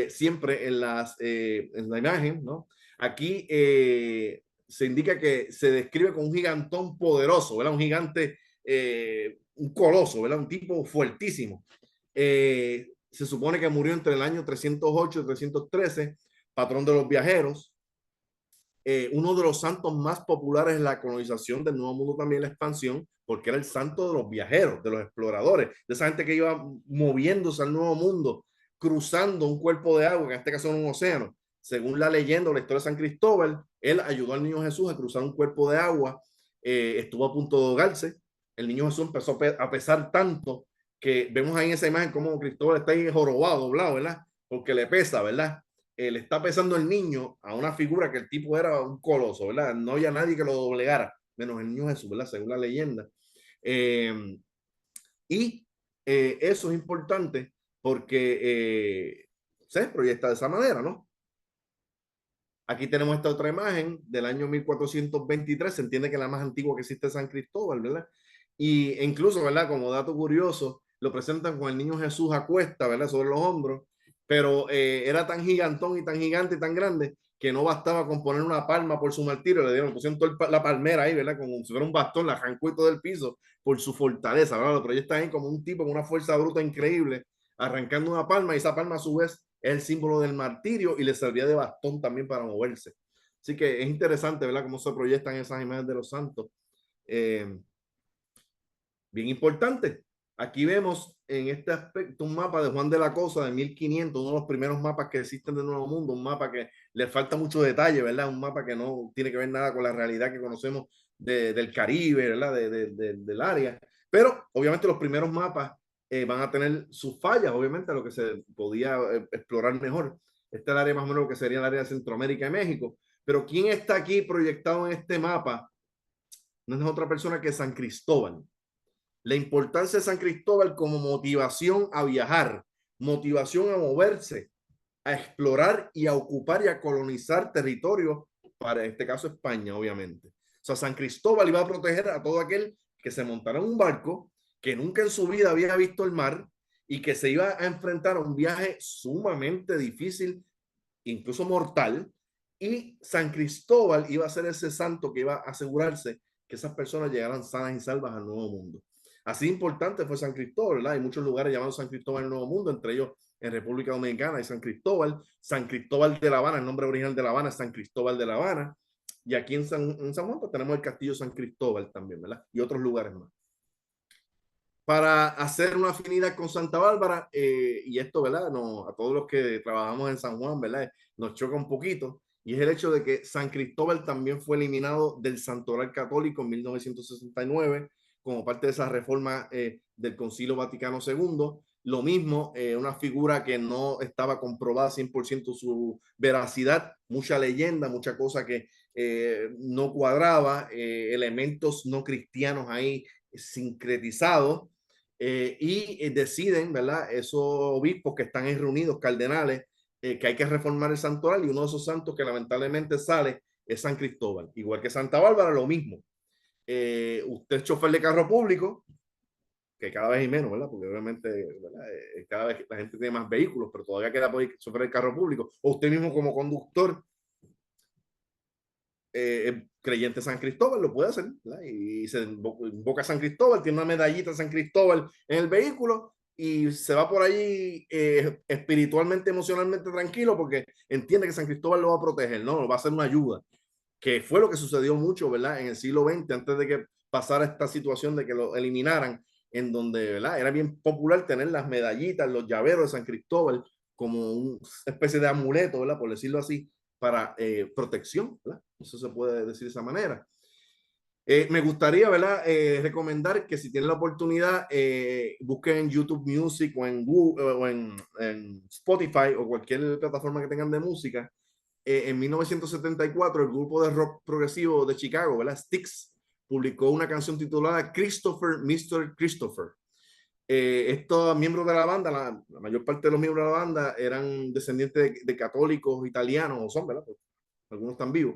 siempre en la imagen, ¿no? Aquí se indica que se describe como un gigantón poderoso, ¿verdad? Un gigante, un coloso, ¿verdad? Un tipo fuertísimo. Se supone que murió entre el año 308 y 313, patrón de los viajeros. Uno de los santos más populares en la colonización del Nuevo Mundo, también la expansión, porque era el santo de los viajeros, de los exploradores, de esa gente que iba moviéndose al Nuevo Mundo, cruzando un cuerpo de agua, en este caso en un océano. Según la leyenda o la historia de San Cristóbal, él ayudó al niño Jesús a cruzar un cuerpo de agua, estuvo a punto de ahogarse, el niño Jesús empezó a pesar tanto que vemos ahí en esa imagen como Cristóbal está ahí jorobado, doblado, ¿verdad? Porque le pesa, ¿verdad? Le está pesando el niño a una figura que el tipo era un coloso, ¿verdad? No había nadie que lo doblegara, menos el niño Jesús, ¿verdad? Según la leyenda. Y eso es importante porque se proyecta de esa manera, ¿no? Aquí tenemos esta otra imagen del año 1423, se entiende que es la más antigua que existe San Cristóbal, ¿verdad? Y incluso, ¿verdad? Como dato curioso, lo presentan con el niño Jesús a cuesta, ¿verdad? Sobre los hombros, pero era tan gigantón y tan gigante y tan grande que no bastaba con poner una palma por su martirio, le pusieron toda la palmera ahí, ¿verdad? Como si fuera un bastón, la arrancó todo del piso por su fortaleza, ¿verdad? Lo proyecta ahí como un tipo con una fuerza bruta increíble, arrancando una palma, y esa palma a su vez es el símbolo del martirio y le servía de bastón también para moverse. Así que es interesante, ¿verdad? Cómo se proyectan esas imágenes de los santos. Bien importante. Aquí vemos en este aspecto un mapa de Juan de la Cosa de 1500, uno de los primeros mapas que existen del Nuevo Mundo, un mapa que le falta mucho detalle, ¿verdad? Un mapa que no tiene que ver nada con la realidad que conocemos del Caribe, ¿verdad? Del área. Pero obviamente los primeros mapas van a tener sus fallas, obviamente, a lo que se podía explorar mejor. Este es el área más o menos lo que sería el área de Centroamérica y México. Pero ¿quién está aquí proyectado en este mapa? No es otra persona que San Cristóbal. La importancia de San Cristóbal como motivación a viajar, motivación a moverse, a explorar y a ocupar y a colonizar territorio, para este caso España, obviamente. O sea, San Cristóbal iba a proteger a todo aquel que se montara en un barco que nunca en su vida había visto el mar y que se iba a enfrentar a un viaje sumamente difícil, incluso mortal, y San Cristóbal iba a ser ese santo que iba a asegurarse que esas personas llegaran sanas y salvas al Nuevo Mundo. Así importante fue San Cristóbal, ¿verdad? Hay muchos lugares llamados San Cristóbal en el Nuevo Mundo, entre ellos en República Dominicana hay San Cristóbal de La Habana, el nombre original de La Habana es San Cristóbal de La Habana, y aquí en San Juan pues, tenemos el Castillo San Cristóbal también, ¿verdad? Y otros lugares más. Para hacer una afinidad con Santa Bárbara, y esto, ¿verdad? No, a todos los que trabajamos en San Juan, ¿verdad? Nos choca un poquito, y es el hecho de que San Cristóbal también fue eliminado del Santoral Católico en 1969 como parte de esa reforma del Concilio Vaticano II. Lo mismo, una figura que no estaba comprobada 100% su veracidad, mucha leyenda, mucha cosa que no cuadraba, elementos no cristianos ahí sincretizados, y deciden, ¿verdad? Esos obispos que están ahí reunidos, cardenales, que hay que reformar el santoral, y uno de esos santos que lamentablemente sale es San Cristóbal. Igual que Santa Bárbara, lo mismo. Usted es chofer de carro público, que cada vez hay menos, ¿verdad? Porque obviamente, ¿verdad? Cada vez la gente tiene más vehículos, pero todavía queda por chofer de carro público. O usted mismo como conductor, creyente San Cristóbal, lo puede hacer, ¿verdad? Y se invoca a San Cristóbal, tiene una medallita San Cristóbal en el vehículo y se va por allí espiritualmente, emocionalmente tranquilo porque entiende que San Cristóbal lo va a proteger, ¿no? Va a ser una ayuda, que fue lo que sucedió mucho, ¿verdad? En el siglo XX, antes de que pasara esta situación de que lo eliminaran, en donde, ¿verdad? Era bien popular tener las medallitas, los llaveros de San Cristóbal como una especie de amuleto, ¿verdad? Por decirlo así, para protección, ¿verdad? Eso se puede decir de esa manera. Me gustaría, ¿verdad? Recomendar que si tienen la oportunidad, busquen en YouTube Music o en Google, o en Spotify o cualquier plataforma que tengan de música. En 1974, el grupo de rock progresivo de Chicago, ¿verdad? Styx, publicó una canción titulada Christopher, Mr. Christopher. Estos miembros de la banda, la mayor parte de los miembros de la banda eran descendientes de católicos italianos, o son, ¿verdad? Pues, algunos están vivos.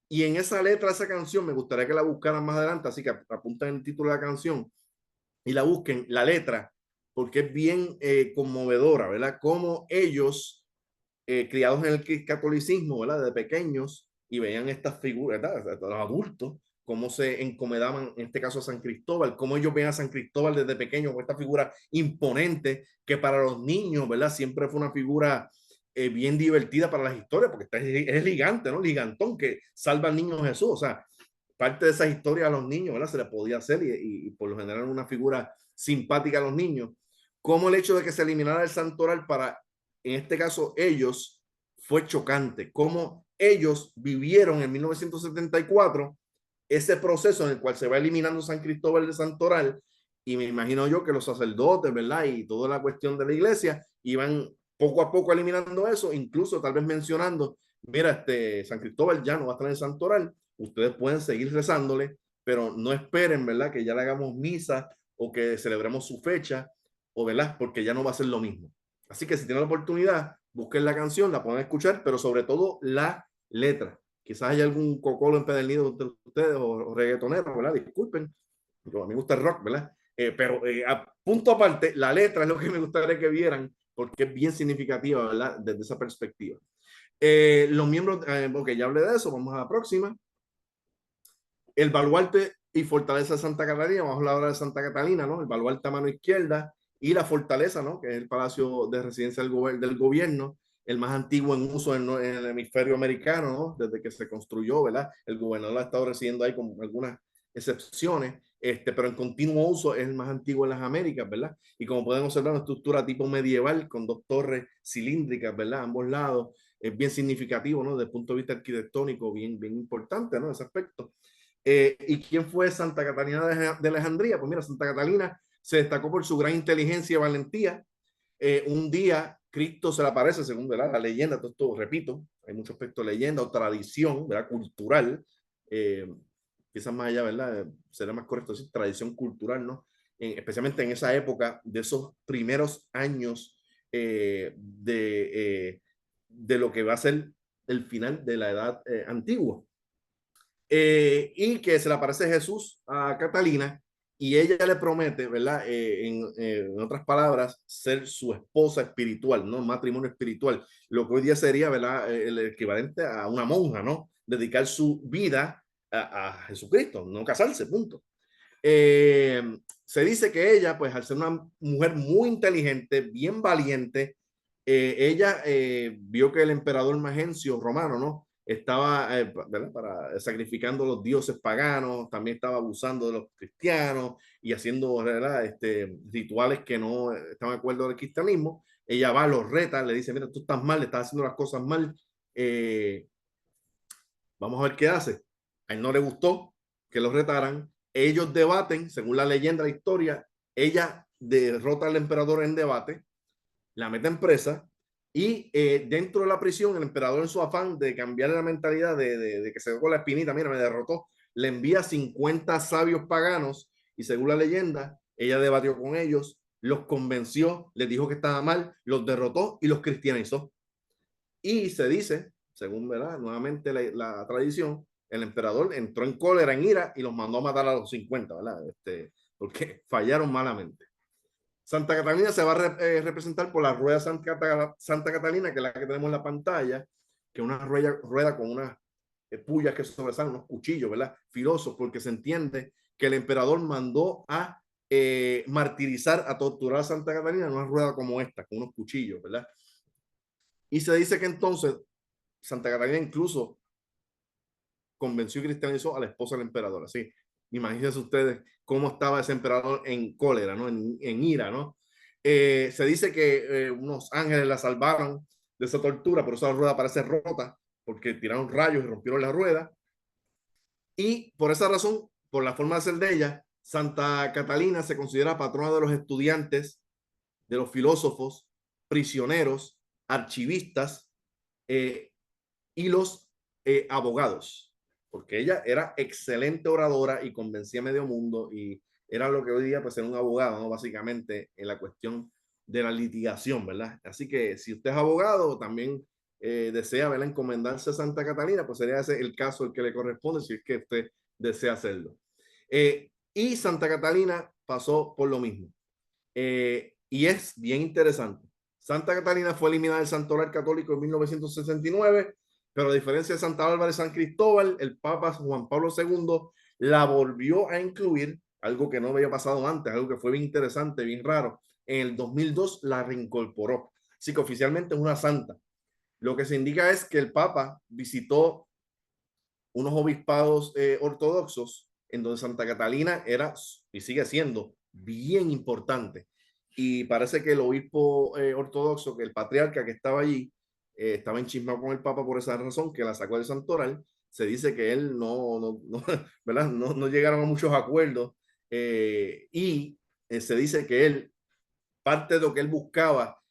Y en esa letra de esa canción, me gustaría que la buscaran más adelante, así que apunten el título de la canción y la busquen, la letra, porque es bien conmovedora, ¿verdad? Como ellos, criados en el catolicismo, ¿verdad? De pequeños, y veían estas figuras, ¿verdad? Los adultos, cómo se encomendaban, en este caso a San Cristóbal, cómo ellos ven a San Cristóbal desde pequeño, con esta figura imponente, que para los niños, ¿verdad? Siempre fue una figura bien divertida para las historias, porque es gigante, ¿no? Gigantón, que salva al niño Jesús, o sea, parte de esas historias a los niños, ¿verdad? Se les podía hacer y por lo general una figura simpática a los niños. Como el hecho de que se eliminara el santoral para, en este caso, ellos, fue chocante. Como ellos vivieron en 1974 ese proceso en el cual se va eliminando San Cristóbal de Santoral, y me imagino yo que los sacerdotes, ¿verdad? Y toda la cuestión de la iglesia iban poco a poco eliminando eso, incluso tal vez mencionando, mira, San Cristóbal ya no va a estar en Santoral, ustedes pueden seguir rezándole, pero no esperen, ¿verdad? Que ya le hagamos misa o que celebremos su fecha, o ¿verdad? Porque ya no va a ser lo mismo. Así que si tienen la oportunidad, busquen la canción, la pueden escuchar, pero sobre todo la letra. Quizás haya algún cocolo empedernido entre ustedes o reggaetoneros, ¿verdad? Disculpen, pero a mí me gusta el rock, ¿verdad? Pero a punto aparte, la letra es lo que me gustaría que vieran porque es bien significativa, ¿verdad? Desde esa perspectiva. Los miembros, ok, ya hablé de eso, vamos a la próxima. El baluarte y fortaleza de Santa Catalina, vamos a hablar ahora de Santa Catalina, ¿no? El baluarte a mano izquierda y la fortaleza, ¿no? Que es el palacio de residencia del gobierno, el más antiguo en uso en el hemisferio americano, ¿no? Desde que se construyó, ¿verdad? El gobernador ha estado residiendo ahí con algunas excepciones, pero en continuo uso es el más antiguo en las Américas, ¿verdad? Y como pueden observar, una estructura tipo medieval con dos torres cilíndricas, ¿verdad? A ambos lados, es bien significativo, ¿no? Desde el punto de vista arquitectónico, bien, bien importante, ¿no? Ese aspecto. ¿Y quién fue Santa Catalina de Alejandría? Pues mira, Santa Catalina se destacó por su gran inteligencia y valentía. Un día Cristo se le aparece, según, ¿verdad?, la leyenda, todo esto, repito, hay mucho aspecto de leyenda o tradición, ¿verdad?, cultural, quizás más allá, ¿verdad?, será más correcto decir tradición cultural, ¿no? Especialmente en esa época de esos primeros años de lo que va a ser el final de la edad antigua. y que se le aparece Jesús a Catalina y ella le promete, ¿verdad? En otras palabras, ser su esposa espiritual, ¿no? Matrimonio espiritual, lo que hoy día sería, ¿verdad? El equivalente a una monja, ¿no? Dedicar su vida a Jesucristo, no casarse, punto. Se dice que ella, pues al ser una mujer muy inteligente, bien valiente, ella vio que el emperador Magencio romano, ¿no? Estaba para sacrificando a los dioses paganos, también estaba abusando de los cristianos y haciendo, ¿verdad? Rituales que no estaban de acuerdo del cristianismo. Ella va, los reta, le dice, mira, tú estás mal, estás haciendo las cosas mal, vamos a ver qué hace. A él no le gustó que los retaran. Ellos debaten, según la leyenda, la historia, ella derrota al emperador en debate, la mete en presa y dentro de la prisión el emperador, en su afán de cambiar la mentalidad de que se dio con la espinita, mira, me derrotó, le envía 50 sabios paganos y según la leyenda, ella debatió con ellos, los convenció, les dijo que estaba mal, los derrotó y los cristianizó. Y se dice, según ¿verdad? Nuevamente la tradición, el emperador entró en cólera, en ira y los mandó a matar a los 50, ¿verdad? Porque fallaron malamente. Santa Catalina se va a representar por la rueda Santa Catalina, que es la que tenemos en la pantalla, que es una rueda con unas pullas que sobresalen, unos cuchillos, ¿verdad? Filosos, porque se entiende que el emperador mandó a martirizar, a torturar a Santa Catalina en una rueda como esta, con unos cuchillos, ¿verdad? Y se dice que entonces Santa Catalina incluso convenció y cristianizó a la esposa del emperador. Así, imagínense ustedes cómo estaba ese emperador en cólera, ¿no? En ira, ¿no? Se dice que unos ángeles la salvaron de esa tortura, por eso la rueda parece rota, porque tiraron rayos y rompieron la rueda. Y por esa razón, por la forma de ser de ella, Santa Catalina se considera patrona de los estudiantes, de los filósofos, prisioneros, archivistas, y los abogados, porque ella era excelente oradora y convencía a medio mundo y era lo que hoy día pues ser un abogado, ¿no? Básicamente en la cuestión de la litigación, ¿verdad? Así que si usted es abogado, también desea, ¿verdad? Encomendarse a Santa Catalina, pues sería ese el caso el que le corresponde si es que usted desea hacerlo. Y Santa Catalina pasó por lo mismo. Y es bien interesante. Santa Catalina fue eliminada del santoral católico en 1969, pero a diferencia de Santa Bárbara de San Cristóbal, el Papa Juan Pablo II la volvió a incluir, algo que no había pasado antes, algo que fue bien interesante, bien raro. En el 2002 la reincorporó. Así que oficialmente es una santa. Lo que se indica es que el Papa visitó unos obispados ortodoxos en donde Santa Catalina era y sigue siendo bien importante. Y parece que el obispo ortodoxo, que el patriarca que estaba allí, estaba enchismado con el Papa por esa razón, que la sacó del santoral. Se dice que él ¿verdad? No llegaron a muchos acuerdos y se dice que él, parte de lo que él buscaba,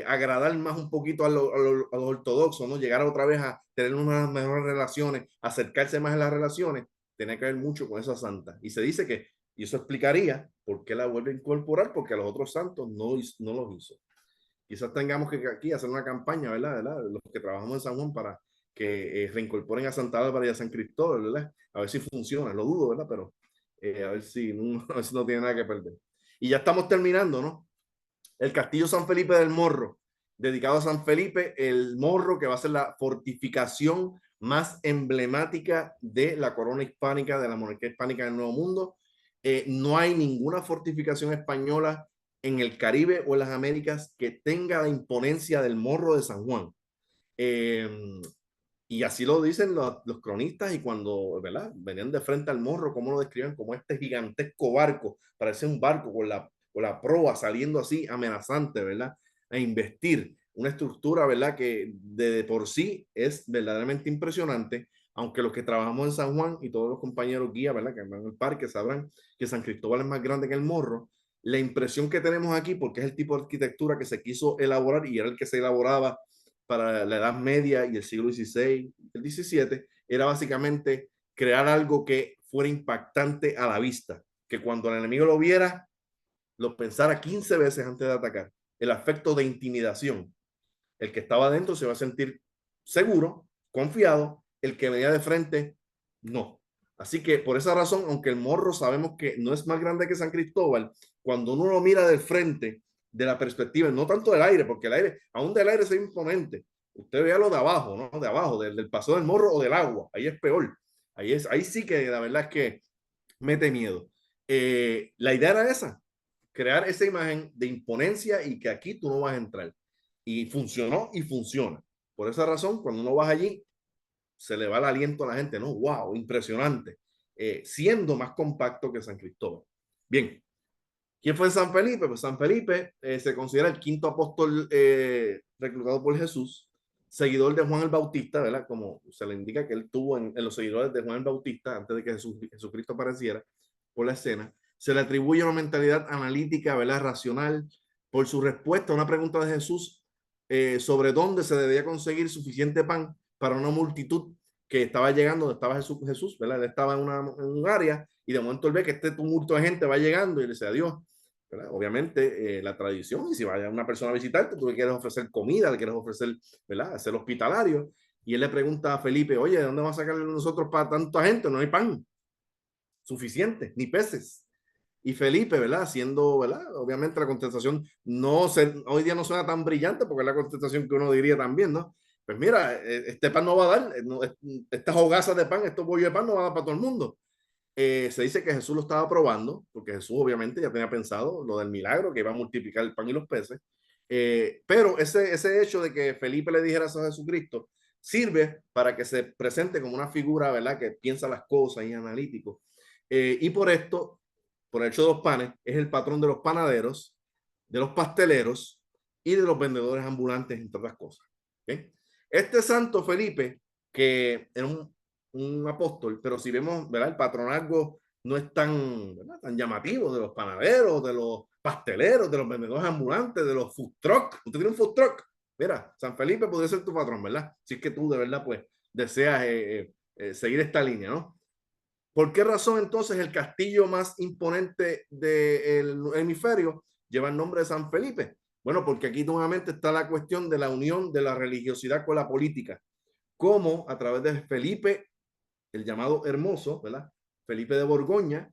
agradar más un poquito a los ortodoxos, ¿no? Llegar otra vez a tener unas mejores relaciones, acercarse más a las relaciones, tenía que ver mucho con esa santa. Y se dice que, y eso explicaría por qué la vuelve a incorporar, porque a los otros santos no los hizo. Quizás tengamos que aquí hacer una campaña, ¿verdad? Los que trabajamos en San Juan para que reincorporen a Santa Bárbara y a San Cristóbal, ¿verdad? A ver si funciona, lo dudo, ¿verdad? Pero a ver si a ver si no tiene nada que perder. Y ya estamos terminando, ¿no? El Castillo San Felipe del Morro, dedicado a San Felipe, el Morro, que va a ser la fortificación más emblemática de la corona hispánica, de la monarquía hispánica del Nuevo Mundo. No hay ninguna fortificación española en el Caribe o en las Américas que tenga la imponencia del Morro de San Juan. Eh, y así lo dicen los cronistas y cuando, ¿verdad? Venían de frente al Morro, como lo describen como este gigantesco barco, parece un barco con la proa saliendo así amenazante, ¿verdad? A investir una estructura, ¿verdad? Que de por sí es verdaderamente impresionante, aunque los que trabajamos en San Juan y todos los compañeros guía, ¿verdad? Que van al parque sabrán que San Cristóbal es más grande que el Morro. La impresión que tenemos aquí, porque es el tipo de arquitectura que se quiso elaborar y era el que se elaboraba para la Edad Media y el siglo XVI, el XVII, era básicamente crear algo que fuera impactante a la vista, que cuando el enemigo lo viera, lo pensara 15 veces antes de atacar. El afecto de intimidación. El que estaba adentro se va a sentir seguro, confiado, el que venía de frente No. Así que por esa razón, aunque el Morro sabemos que no es más grande que San Cristóbal, cuando uno lo mira del frente, de la perspectiva, no tanto del aire, porque el aire, aún del aire es imponente. Usted vea lo de abajo, ¿no? De abajo, del paso del Morro o del agua, ahí es peor. Ahí sí que la verdad es que mete miedo. La idea era esa, crear esa imagen de imponencia y que aquí tú no vas a entrar. Y funcionó y funciona. Por esa razón, cuando uno va allí, se le va el aliento a la gente, ¿no? ¡Wow! Impresionante. Siendo más compacto que San Cristóbal. Bien, ¿quién fue San Felipe? Pues San Felipe se considera el quinto apóstol reclutado por Jesús, seguidor de Juan el Bautista, ¿verdad? Como se le indica que él tuvo en los seguidores de Juan el Bautista antes de que Jesucristo apareciera por la escena. Se le atribuye una mentalidad analítica, ¿verdad? Racional, por su respuesta a una pregunta de Jesús sobre dónde se debía conseguir suficiente pan para una multitud que estaba llegando, donde estaba Jesús, ¿verdad? Él estaba en un área y de momento él ve que este tumulto de gente va llegando y le dice adiós. ¿Verdad? Obviamente la tradición, y si vaya una persona a visitarte, tú le quieres ofrecer comida, le quieres ofrecer, ¿verdad? Ser hospitalario. Y él le pregunta a Felipe, oye, ¿de dónde vamos a sacar nosotros para tanta gente? No hay pan suficiente, ni peces. Y Felipe, ¿verdad? Siendo, ¿verdad? Obviamente la contestación hoy día no suena tan brillante porque es la contestación que uno diría también, ¿no? Pues mira, este pan no va a dar, estas hogazas de pan, estos bollos de pan no van a dar para todo el mundo. Se dice que Jesús lo estaba probando, porque Jesús obviamente ya tenía pensado lo del milagro, que iba a multiplicar el pan y los peces. Pero ese hecho de que Felipe le dijera eso a Jesucristo sirve para que se presente como una figura, ¿verdad? Que piensa las cosas y analítico. Y por esto, por el hecho de los panes, es el patrón de los panaderos, de los pasteleros y de los vendedores ambulantes, entre otras cosas. ¿Okay? Este santo Felipe, que era un apóstol, pero si vemos, ¿verdad? El patronazgo no es tan llamativo de los panaderos, de los pasteleros, de los vendedores ambulantes, de los food truck. Usted tiene un food truck. Mira, San Felipe podría ser tu patrón, ¿verdad? Si es que tú de verdad, pues, deseas seguir esta línea, ¿no? ¿Por qué razón entonces el castillo más imponente del hemisferio lleva el nombre de San Felipe? Bueno, porque aquí nuevamente está la cuestión de la unión de la religiosidad con la política. Cómo a través de Felipe, el llamado Hermoso, ¿verdad? Felipe de Borgoña,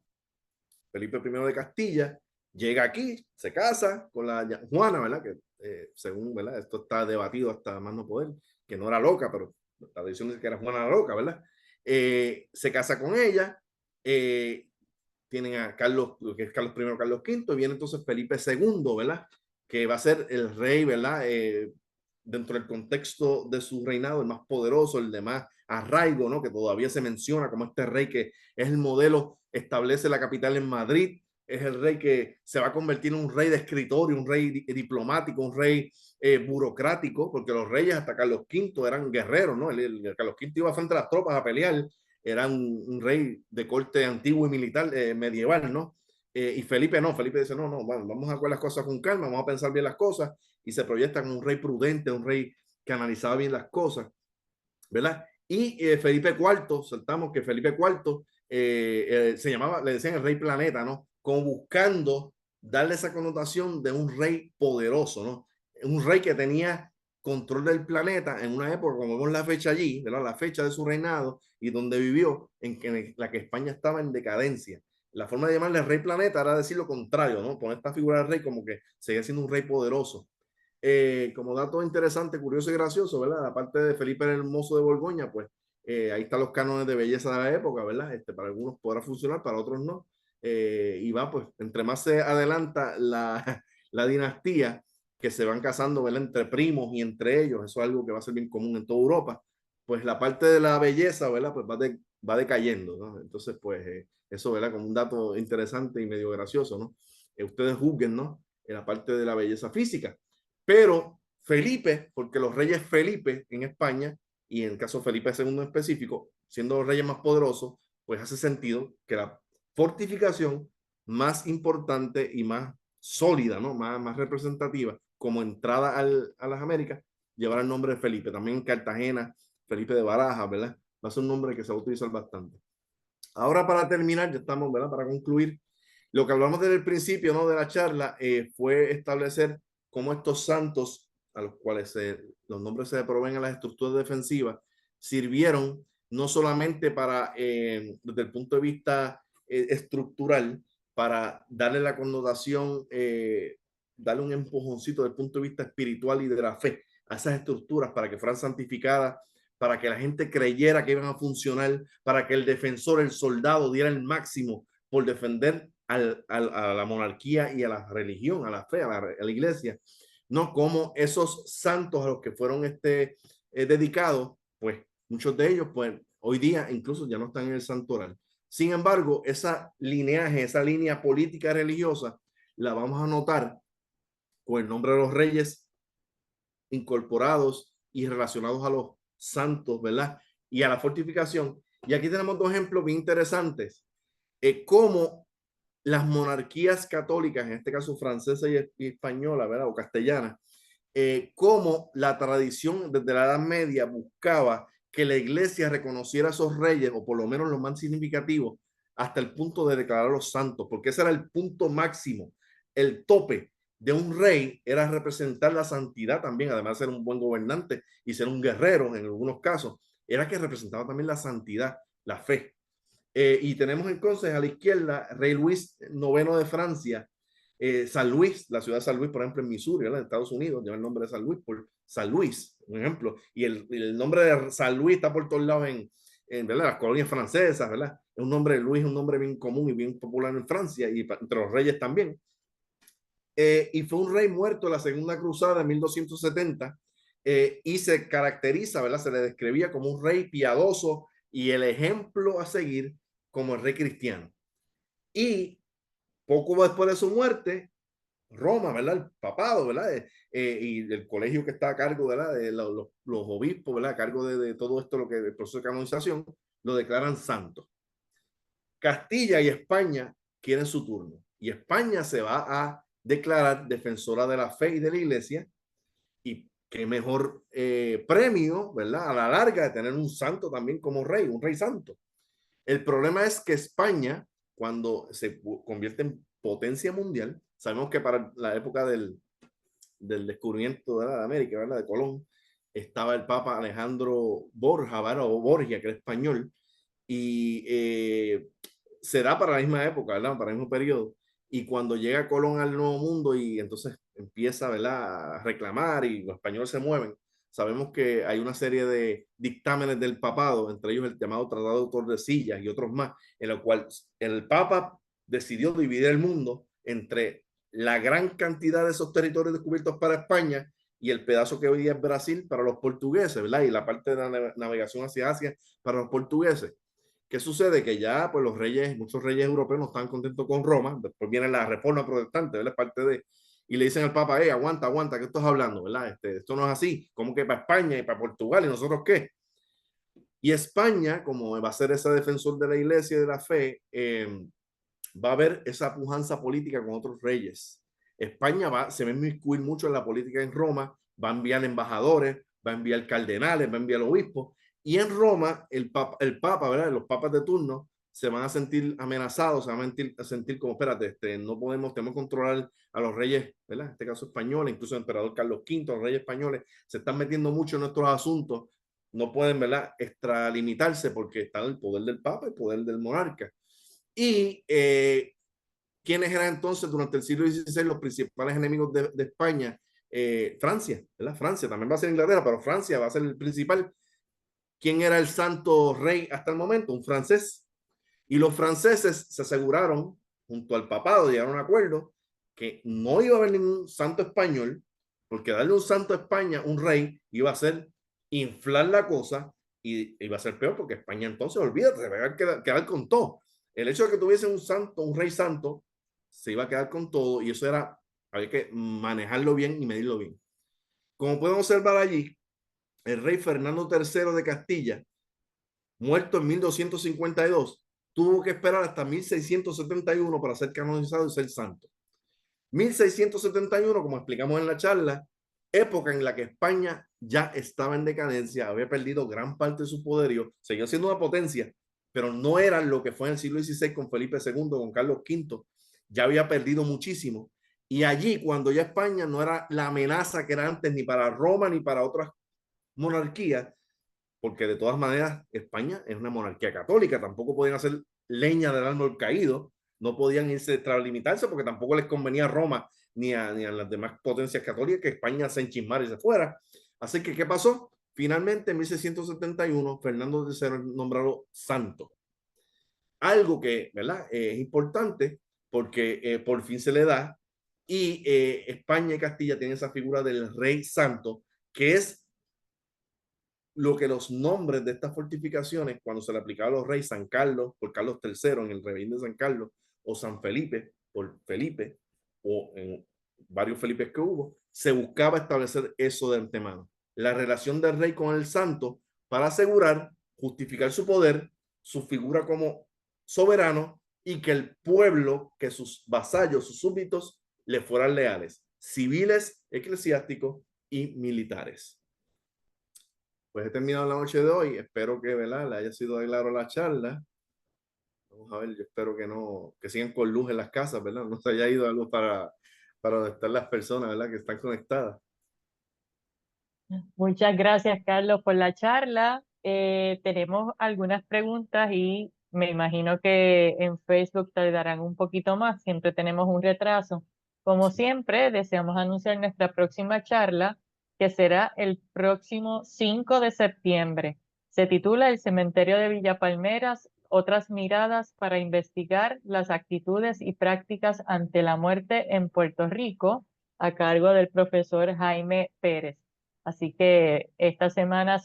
Felipe I de Castilla, llega aquí, se casa con la Juana, ¿verdad? Que según, ¿verdad? Esto está debatido hasta más no poder, que no era loca, pero la tradición dice que era Juana la loca, ¿verdad? Se casa con ella, tienen a Carlos, que es Carlos I, Carlos V, y viene entonces Felipe II, ¿verdad? Que va a ser el rey, ¿verdad? Dentro del contexto de su reinado, el más poderoso, el de más arraigo, ¿no? Que todavía se menciona como este rey que es el modelo, establece la capital en Madrid, es el rey que se va a convertir en un rey de escritorio, un rey diplomático, un rey burocrático, porque los reyes hasta Carlos V eran guerreros, ¿no? El Carlos V iba frente a las tropas a pelear, era un rey de corte antiguo y militar medieval, ¿no? Y Felipe no, Felipe dice, no, bueno, vamos a hacer las cosas con calma, vamos a pensar bien las cosas, y se proyecta como un rey prudente, un rey que analizaba bien las cosas, ¿verdad? Y Felipe IV, saltamos que Felipe IV se llamaba, le decían el rey planeta, ¿no? Como buscando darle esa connotación de un rey poderoso, ¿no? Un rey que tenía control del planeta en una época, como vemos la fecha allí, ¿verdad? La fecha de su reinado y donde vivió, en la que España estaba en decadencia. La forma de llamarle rey planeta era decir lo contrario, ¿no? Poner esta figura del rey como que seguía siendo un rey poderoso. Como dato interesante, curioso y gracioso, ¿verdad? Aparte de Felipe el Hermoso de Borgoña, pues ahí están los cánones de belleza de la época, ¿verdad? Para algunos podrá funcionar, para otros no. Y va, pues, entre más se adelanta la dinastía, que se van casando, ¿verdad? Entre primos y entre ellos, eso es algo que va a ser bien común en toda Europa, pues la parte de la belleza, ¿verdad? Pues va decayendo, ¿no? Entonces, pues, eso, ¿verdad? Como un dato interesante y medio gracioso, ¿no? Ustedes juzguen, ¿no? En la parte de la belleza física. Pero Felipe, porque los reyes Felipe en España, y en el caso Felipe II en específico, siendo los reyes más poderosos, pues hace sentido que la fortificación más importante y más sólida, ¿no? Más representativa, como entrada a las Américas, llevará el nombre de Felipe. También en Cartagena, Felipe de Barajas, ¿verdad? Va a ser un nombre que se va a utilizar bastante. Ahora para terminar, ya estamos, ¿verdad? Para concluir, lo que hablamos desde el principio, ¿no? De la charla fue establecer cómo estos santos, a los cuales los nombres se proveen a las estructuras defensivas, sirvieron no solamente para, desde el punto de vista estructural, para darle la connotación, darle un empujoncito desde el punto de vista espiritual y de la fe a esas estructuras para que fueran santificadas, para que la gente creyera que iban a funcionar, para que el defensor, el soldado, diera el máximo por defender a la monarquía y a la religión, a la fe, a la iglesia. No como esos santos a los que fueron dedicados, pues muchos de ellos, pues hoy día incluso ya no están en el santoral. Sin embargo, esa lineaje, esa línea política religiosa, la vamos a notar con el nombre de los reyes incorporados y relacionados a los santos, ¿verdad? Y a la fortificación. Y aquí tenemos dos ejemplos bien interesantes. Cómo las monarquías católicas, en este caso francesa y española, ¿verdad? O castellana, cómo la tradición desde la Edad Media buscaba que la iglesia reconociera a esos reyes, o por lo menos los más significativos, hasta el punto de declararlos santos, porque ese era el punto máximo, el tope de un rey era representar la santidad también, además de ser un buen gobernante y ser un guerrero en algunos casos, era que representaba también la santidad, la fe. Y tenemos entonces a la izquierda Rey Luis IX de Francia, San Luis, la ciudad de San Luis, por ejemplo, en Missouri, ¿verdad? En Estados Unidos, lleva el nombre de San Luis por San Luis, un ejemplo. Y el nombre de San Luis está por todos lados en ¿verdad? Las colonias francesas, ¿verdad? Es un nombre de Luis, es un nombre bien común y bien popular en Francia y entre los reyes también. Y fue un rey muerto en la Segunda Cruzada en 1270 y se caracteriza, ¿verdad? Se le describía como un rey piadoso y el ejemplo a seguir como el rey cristiano. Y poco después de su muerte, Roma, ¿verdad? El papado, ¿verdad? Y el colegio que está a cargo, ¿verdad? De los obispos, ¿verdad? A cargo de todo esto, lo que el proceso de canonización, lo declaran santo. Castilla y España quieren su turno y España se va a declarar defensora de la fe y de la iglesia y qué mejor premio, ¿verdad? A la larga de tener un santo también como rey, un rey santo. El problema es que España, cuando se convierte en potencia mundial, sabemos que para la época del descubrimiento de América, ¿verdad? De Colón, estaba el Papa Alejandro Borja, ¿verdad? O Borgia, que era español, y se da para la misma época, ¿verdad? Para el mismo periodo. Y cuando llega Colón al Nuevo Mundo y entonces empieza, ¿verdad? A reclamar y los españoles se mueven, sabemos que hay una serie de dictámenes del papado, entre ellos el llamado Tratado de Tordesillas y otros más, en el cual el Papa decidió dividir el mundo entre la gran cantidad de esos territorios descubiertos para España y el pedazo que hoy día es Brasil para los portugueses, ¿verdad? Y la parte de la navegación hacia Asia para los portugueses. ¿Qué sucede? Que ya pues los reyes, muchos reyes europeos no estaban contentos con Roma, después viene la reforma protestante, ¿verdad? Parte de, y le dicen al Papa, aguanta, aguanta, ¿qué estás hablando? ¿Verdad? Esto no es así, ¿cómo que para España y para Portugal y nosotros qué? Y España, como va a ser ese defensor de la iglesia y de la fe, va a haber esa pujanza política con otros reyes. España se va a inmiscuir mucho en la política en Roma, va a enviar embajadores, va a enviar cardenales, va a enviar obispos, y en Roma el Papa, ¿verdad? Los papas de turno se van a sentir amenazados, se van a sentir como, espérate, no podemos, tenemos que controlar a los reyes, ¿verdad? En este caso españoles, incluso el emperador Carlos V, los reyes españoles, se están metiendo mucho en nuestros asuntos, no pueden, ¿verdad? Extralimitarse porque está el poder del Papa, el poder del monarca. Y ¿quiénes eran entonces durante el siglo XVI los principales enemigos de España? Francia, ¿verdad? Francia, también va a ser Inglaterra, pero Francia va a ser el principal. ¿Quién era el santo rey hasta el momento? Un francés. Y los franceses se aseguraron, junto al papado, llegaron a un acuerdo que no iba a haber ningún santo español, porque darle un santo a España, un rey, iba a ser inflar la cosa y iba a ser peor, porque España entonces, olvídate, se va a quedar con todo. El hecho de que tuviese un santo, un rey santo, se iba a quedar con todo y eso era, había que manejarlo bien y medirlo bien. Como pueden observar allí, el rey Fernando III de Castilla, muerto en 1252, tuvo que esperar hasta 1671 para ser canonizado y ser santo. 1671, como explicamos en la charla, época en la que España ya estaba en decadencia, había perdido gran parte de su poderío, seguía siendo una potencia, pero no era lo que fue en el siglo XVI con Felipe II, con Carlos V, ya había perdido muchísimo. Y allí, cuando ya España no era la amenaza que era antes ni para Roma ni para otras monarquías, porque de todas maneras España es una monarquía católica, tampoco podían hacer leña del árbol caído, no podían irse extralimitarse porque tampoco les convenía a Roma ni a las demás potencias católicas que España se enchismara y se fuera. Así que, ¿qué pasó? Finalmente, en 1671, Fernando III es nombrado santo. Algo que, ¿verdad? Es importante porque por fin se le da y España y Castilla tienen esa figura del rey santo, que es lo que los nombres de estas fortificaciones, cuando se le aplicaba a los reyes, San Carlos por Carlos III en el Rebelde de San Carlos, o San Felipe por Felipe, o en varios Felipes que hubo, se buscaba establecer eso de antemano. La relación del rey con el santo para asegurar, justificar su poder, su figura como soberano y que el pueblo, que sus vasallos, sus súbditos, le fueran leales, civiles, eclesiásticos y militares. Pues he terminado la noche de hoy. Espero que, ¿verdad?, le haya sido de claro la charla. Vamos a ver, yo espero que no, que sigan con luz en las casas, ¿verdad? No se haya ido algo para donde están las personas, ¿verdad?, que están conectadas.
Muchas gracias, Carlos, por la charla. Tenemos algunas preguntas y me imagino que en Facebook tardarán un poquito más. Siempre tenemos un retraso. Como siempre, deseamos anunciar nuestra próxima charla, que será el próximo 5 de septiembre. Se titula El cementerio de Villa Palmeras, otras miradas para investigar las actitudes y prácticas ante la muerte en Puerto Rico, a cargo del profesor Jaime Pérez. Así que esta semana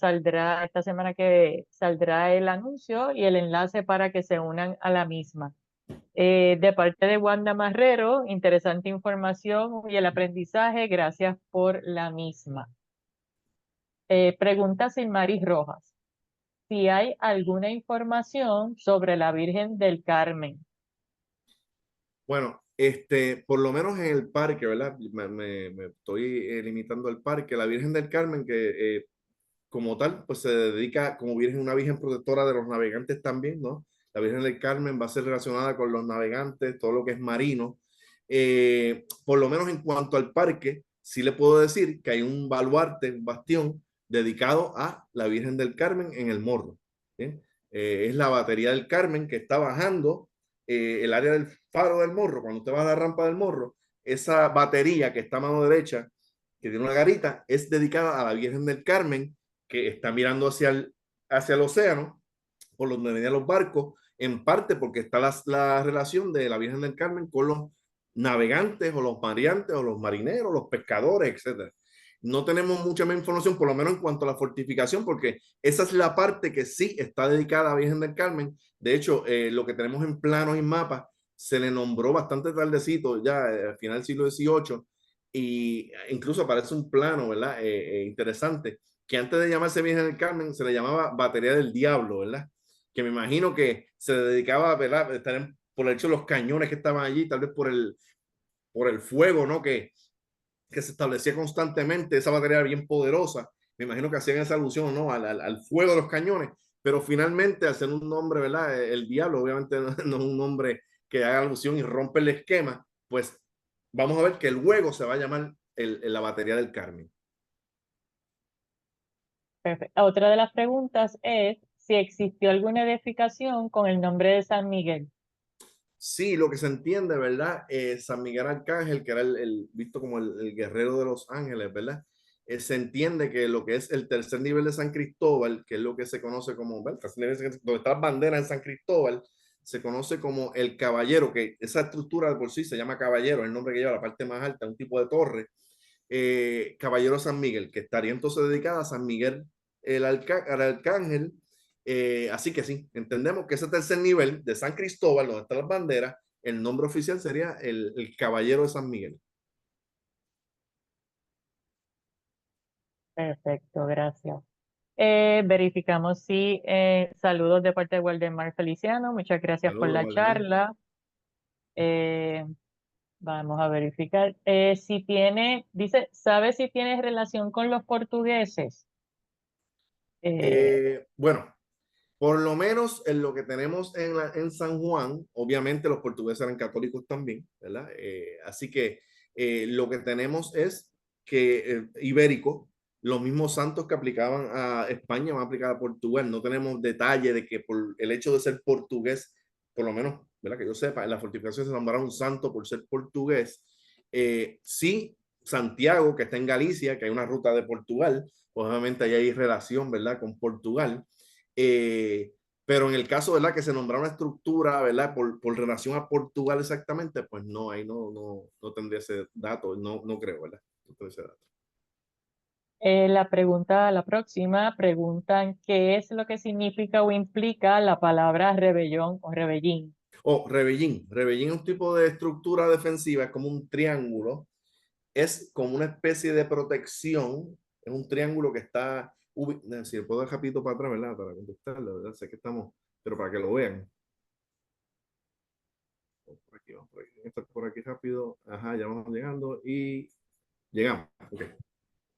que saldrá el anuncio y el enlace para que se unan a la misma. De parte de Wanda Marrero, interesante información y el aprendizaje, gracias por la misma. Pregunta Silmaris Rojas, si hay alguna información sobre la Virgen del Carmen.
Bueno, por lo menos en el parque, ¿verdad? Me estoy limitando al parque. La Virgen del Carmen, que como tal, pues se dedica como virgen, una virgen protectora de los navegantes también, ¿no? La Virgen del Carmen va a ser relacionada con los navegantes, todo lo que es marino. Por lo menos en cuanto al parque, sí le puedo decir que hay un baluarte, un bastión dedicado a la Virgen del Carmen en el Morro. ¿Bien? Es la batería del Carmen que está bajando el área del faro del Morro. Cuando usted va a la rampa del Morro, esa batería que está a mano derecha, que tiene una garita, es dedicada a la Virgen del Carmen, que está mirando hacia el océano, por donde venían los barcos, en parte porque está la relación de la Virgen del Carmen con los navegantes o los mariantes o los marineros, los pescadores, etcétera. No tenemos mucha más información, por lo menos en cuanto a la fortificación, porque esa es la parte que sí está dedicada a la Virgen del Carmen. De hecho, lo que tenemos en planos y mapas se le nombró bastante tardecito, ya al final del siglo XVIII, y incluso aparece un plano, ¿verdad? Interesante, que antes de llamarse Virgen del Carmen se le llamaba Batería del Diablo, ¿verdad? Que me imagino que se dedicaba, ¿verdad?, por el hecho de los cañones que estaban allí, tal vez por el fuego, ¿no?, que se establecía constantemente, esa batería bien poderosa. Me imagino que hacían esa alusión, ¿no?, al fuego de los cañones, pero finalmente, al ser un nombre, ¿verdad?, el diablo, obviamente no es un nombre que haga alusión y rompe el esquema, pues vamos a ver que luego se va a llamar la batería del Carmen.
Perfecto. Otra de las preguntas es si existió alguna edificación con el nombre de San Miguel.
Sí, lo que se entiende, ¿verdad? San Miguel Arcángel, que era visto como el guerrero de los ángeles, ¿verdad? Se entiende que lo que es el tercer nivel de San Cristóbal, que es lo que se conoce como, ¿verdad?, donde está la bandera de San Cristóbal, se conoce como el caballero, que esa estructura de por sí se llama caballero, el nombre que lleva la parte más alta, un tipo de torre, caballero San Miguel, que estaría entonces dedicada a San Miguel al Arcángel. Así que sí, entendemos que ese tercer nivel de San Cristóbal, donde están las banderas, el nombre oficial sería el Caballero de San Miguel.
Perfecto, gracias. Verificamos si saludos de parte de Waldemar Feliciano. Muchas gracias por
Saludos,
la
Valdemar.
charla. Eh, Vamos a verificar. Si tiene, dice, ¿sabe si tiene relación con los portugueses? Eh,
Bueno, por lo menos en lo que tenemos en San Juan, obviamente los portugueses eran católicos también, ¿verdad? Así que lo que tenemos es que ibérico, los mismos santos que aplicaban a España van a aplicar a Portugal. No tenemos detalle de que por el hecho de ser portugués, por lo menos, ¿verdad? Que yo sepa, en la fortificación se nombrará un santo por ser portugués. Sí, Santiago, que está en Galicia, que hay una ruta de Portugal, pues obviamente ahí hay relación, ¿verdad? Con Portugal. Pero en el caso, ¿verdad? Que se nombrara una estructura, ¿verdad? Por relación a Portugal exactamente, pues no, ahí no tendría ese dato, no creo, ¿verdad? No tengo ese dato.
La próxima, preguntan qué es lo que significa o implica la palabra rebelión o rebellín.
Rebellín. Rebellín es un tipo de estructura defensiva, es como un triángulo, es como una especie de protección, es un triángulo que está, si puedo dejar rapidito para atrás, ¿verdad? Para contestarle, ¿verdad? Sé que estamos, pero para que lo vean. Por aquí, vamos por aquí. Por aquí rápido, ajá, ya vamos llegando y llegamos. Okay.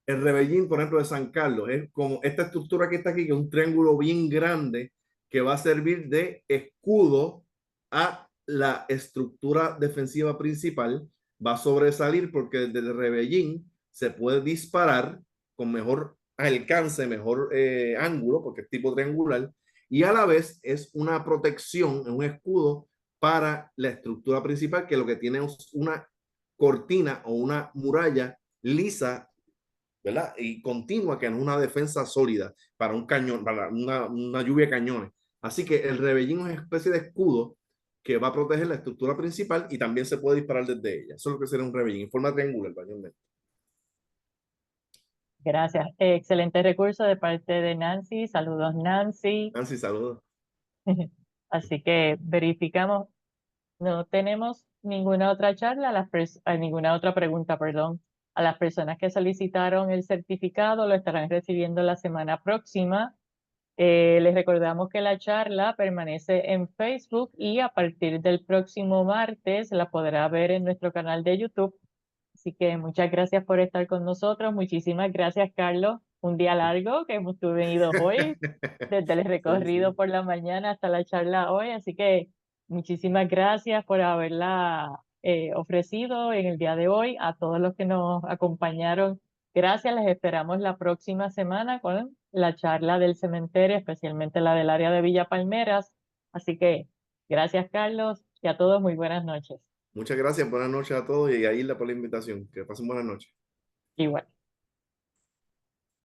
El rebellín, por ejemplo, de San Carlos, es como esta estructura que está aquí, que es un triángulo bien grande que va a servir de escudo a la estructura defensiva principal. Va a sobresalir porque desde el rebellín se puede disparar con mejor alcance, mejor ángulo, porque es tipo triangular, y a la vez es una protección, es un escudo para la estructura principal, que lo que tiene es una cortina o una muralla lisa, ¿verdad? Y continua, que no es una defensa sólida para un cañón, para una lluvia de cañones. Así que el rebellín es una especie de escudo que va a proteger la estructura principal y también se puede disparar desde ella. Eso es lo que sería un rebellín, en forma triangular, mayormente.
Gracias. Excelente recurso de parte de Nancy. Saludos, Nancy.
Nancy, saludos.
Así que verificamos. No tenemos ninguna otra charla, ninguna otra pregunta, perdón. A las personas que solicitaron el certificado lo estarán recibiendo la semana próxima. Les recordamos que la charla permanece en Facebook y a partir del próximo martes la podrá ver en nuestro canal de YouTube. Así que muchas gracias por estar con nosotros. Muchísimas gracias, Carlos. Un día largo que hemos tenido hoy, desde el
Sí,
recorrido
sí.
por la mañana hasta la charla hoy. Así que muchísimas gracias por haberla ofrecido en el día de hoy. A todos los que nos acompañaron, gracias. Les esperamos la próxima semana con la charla del cementerio, especialmente la del área de Villa Palmeras. Así que gracias, Carlos, y a todos muy buenas noches.
Muchas gracias, buenas noches a todos y a Isla por la invitación. Que pasen buenas noches.
Igual.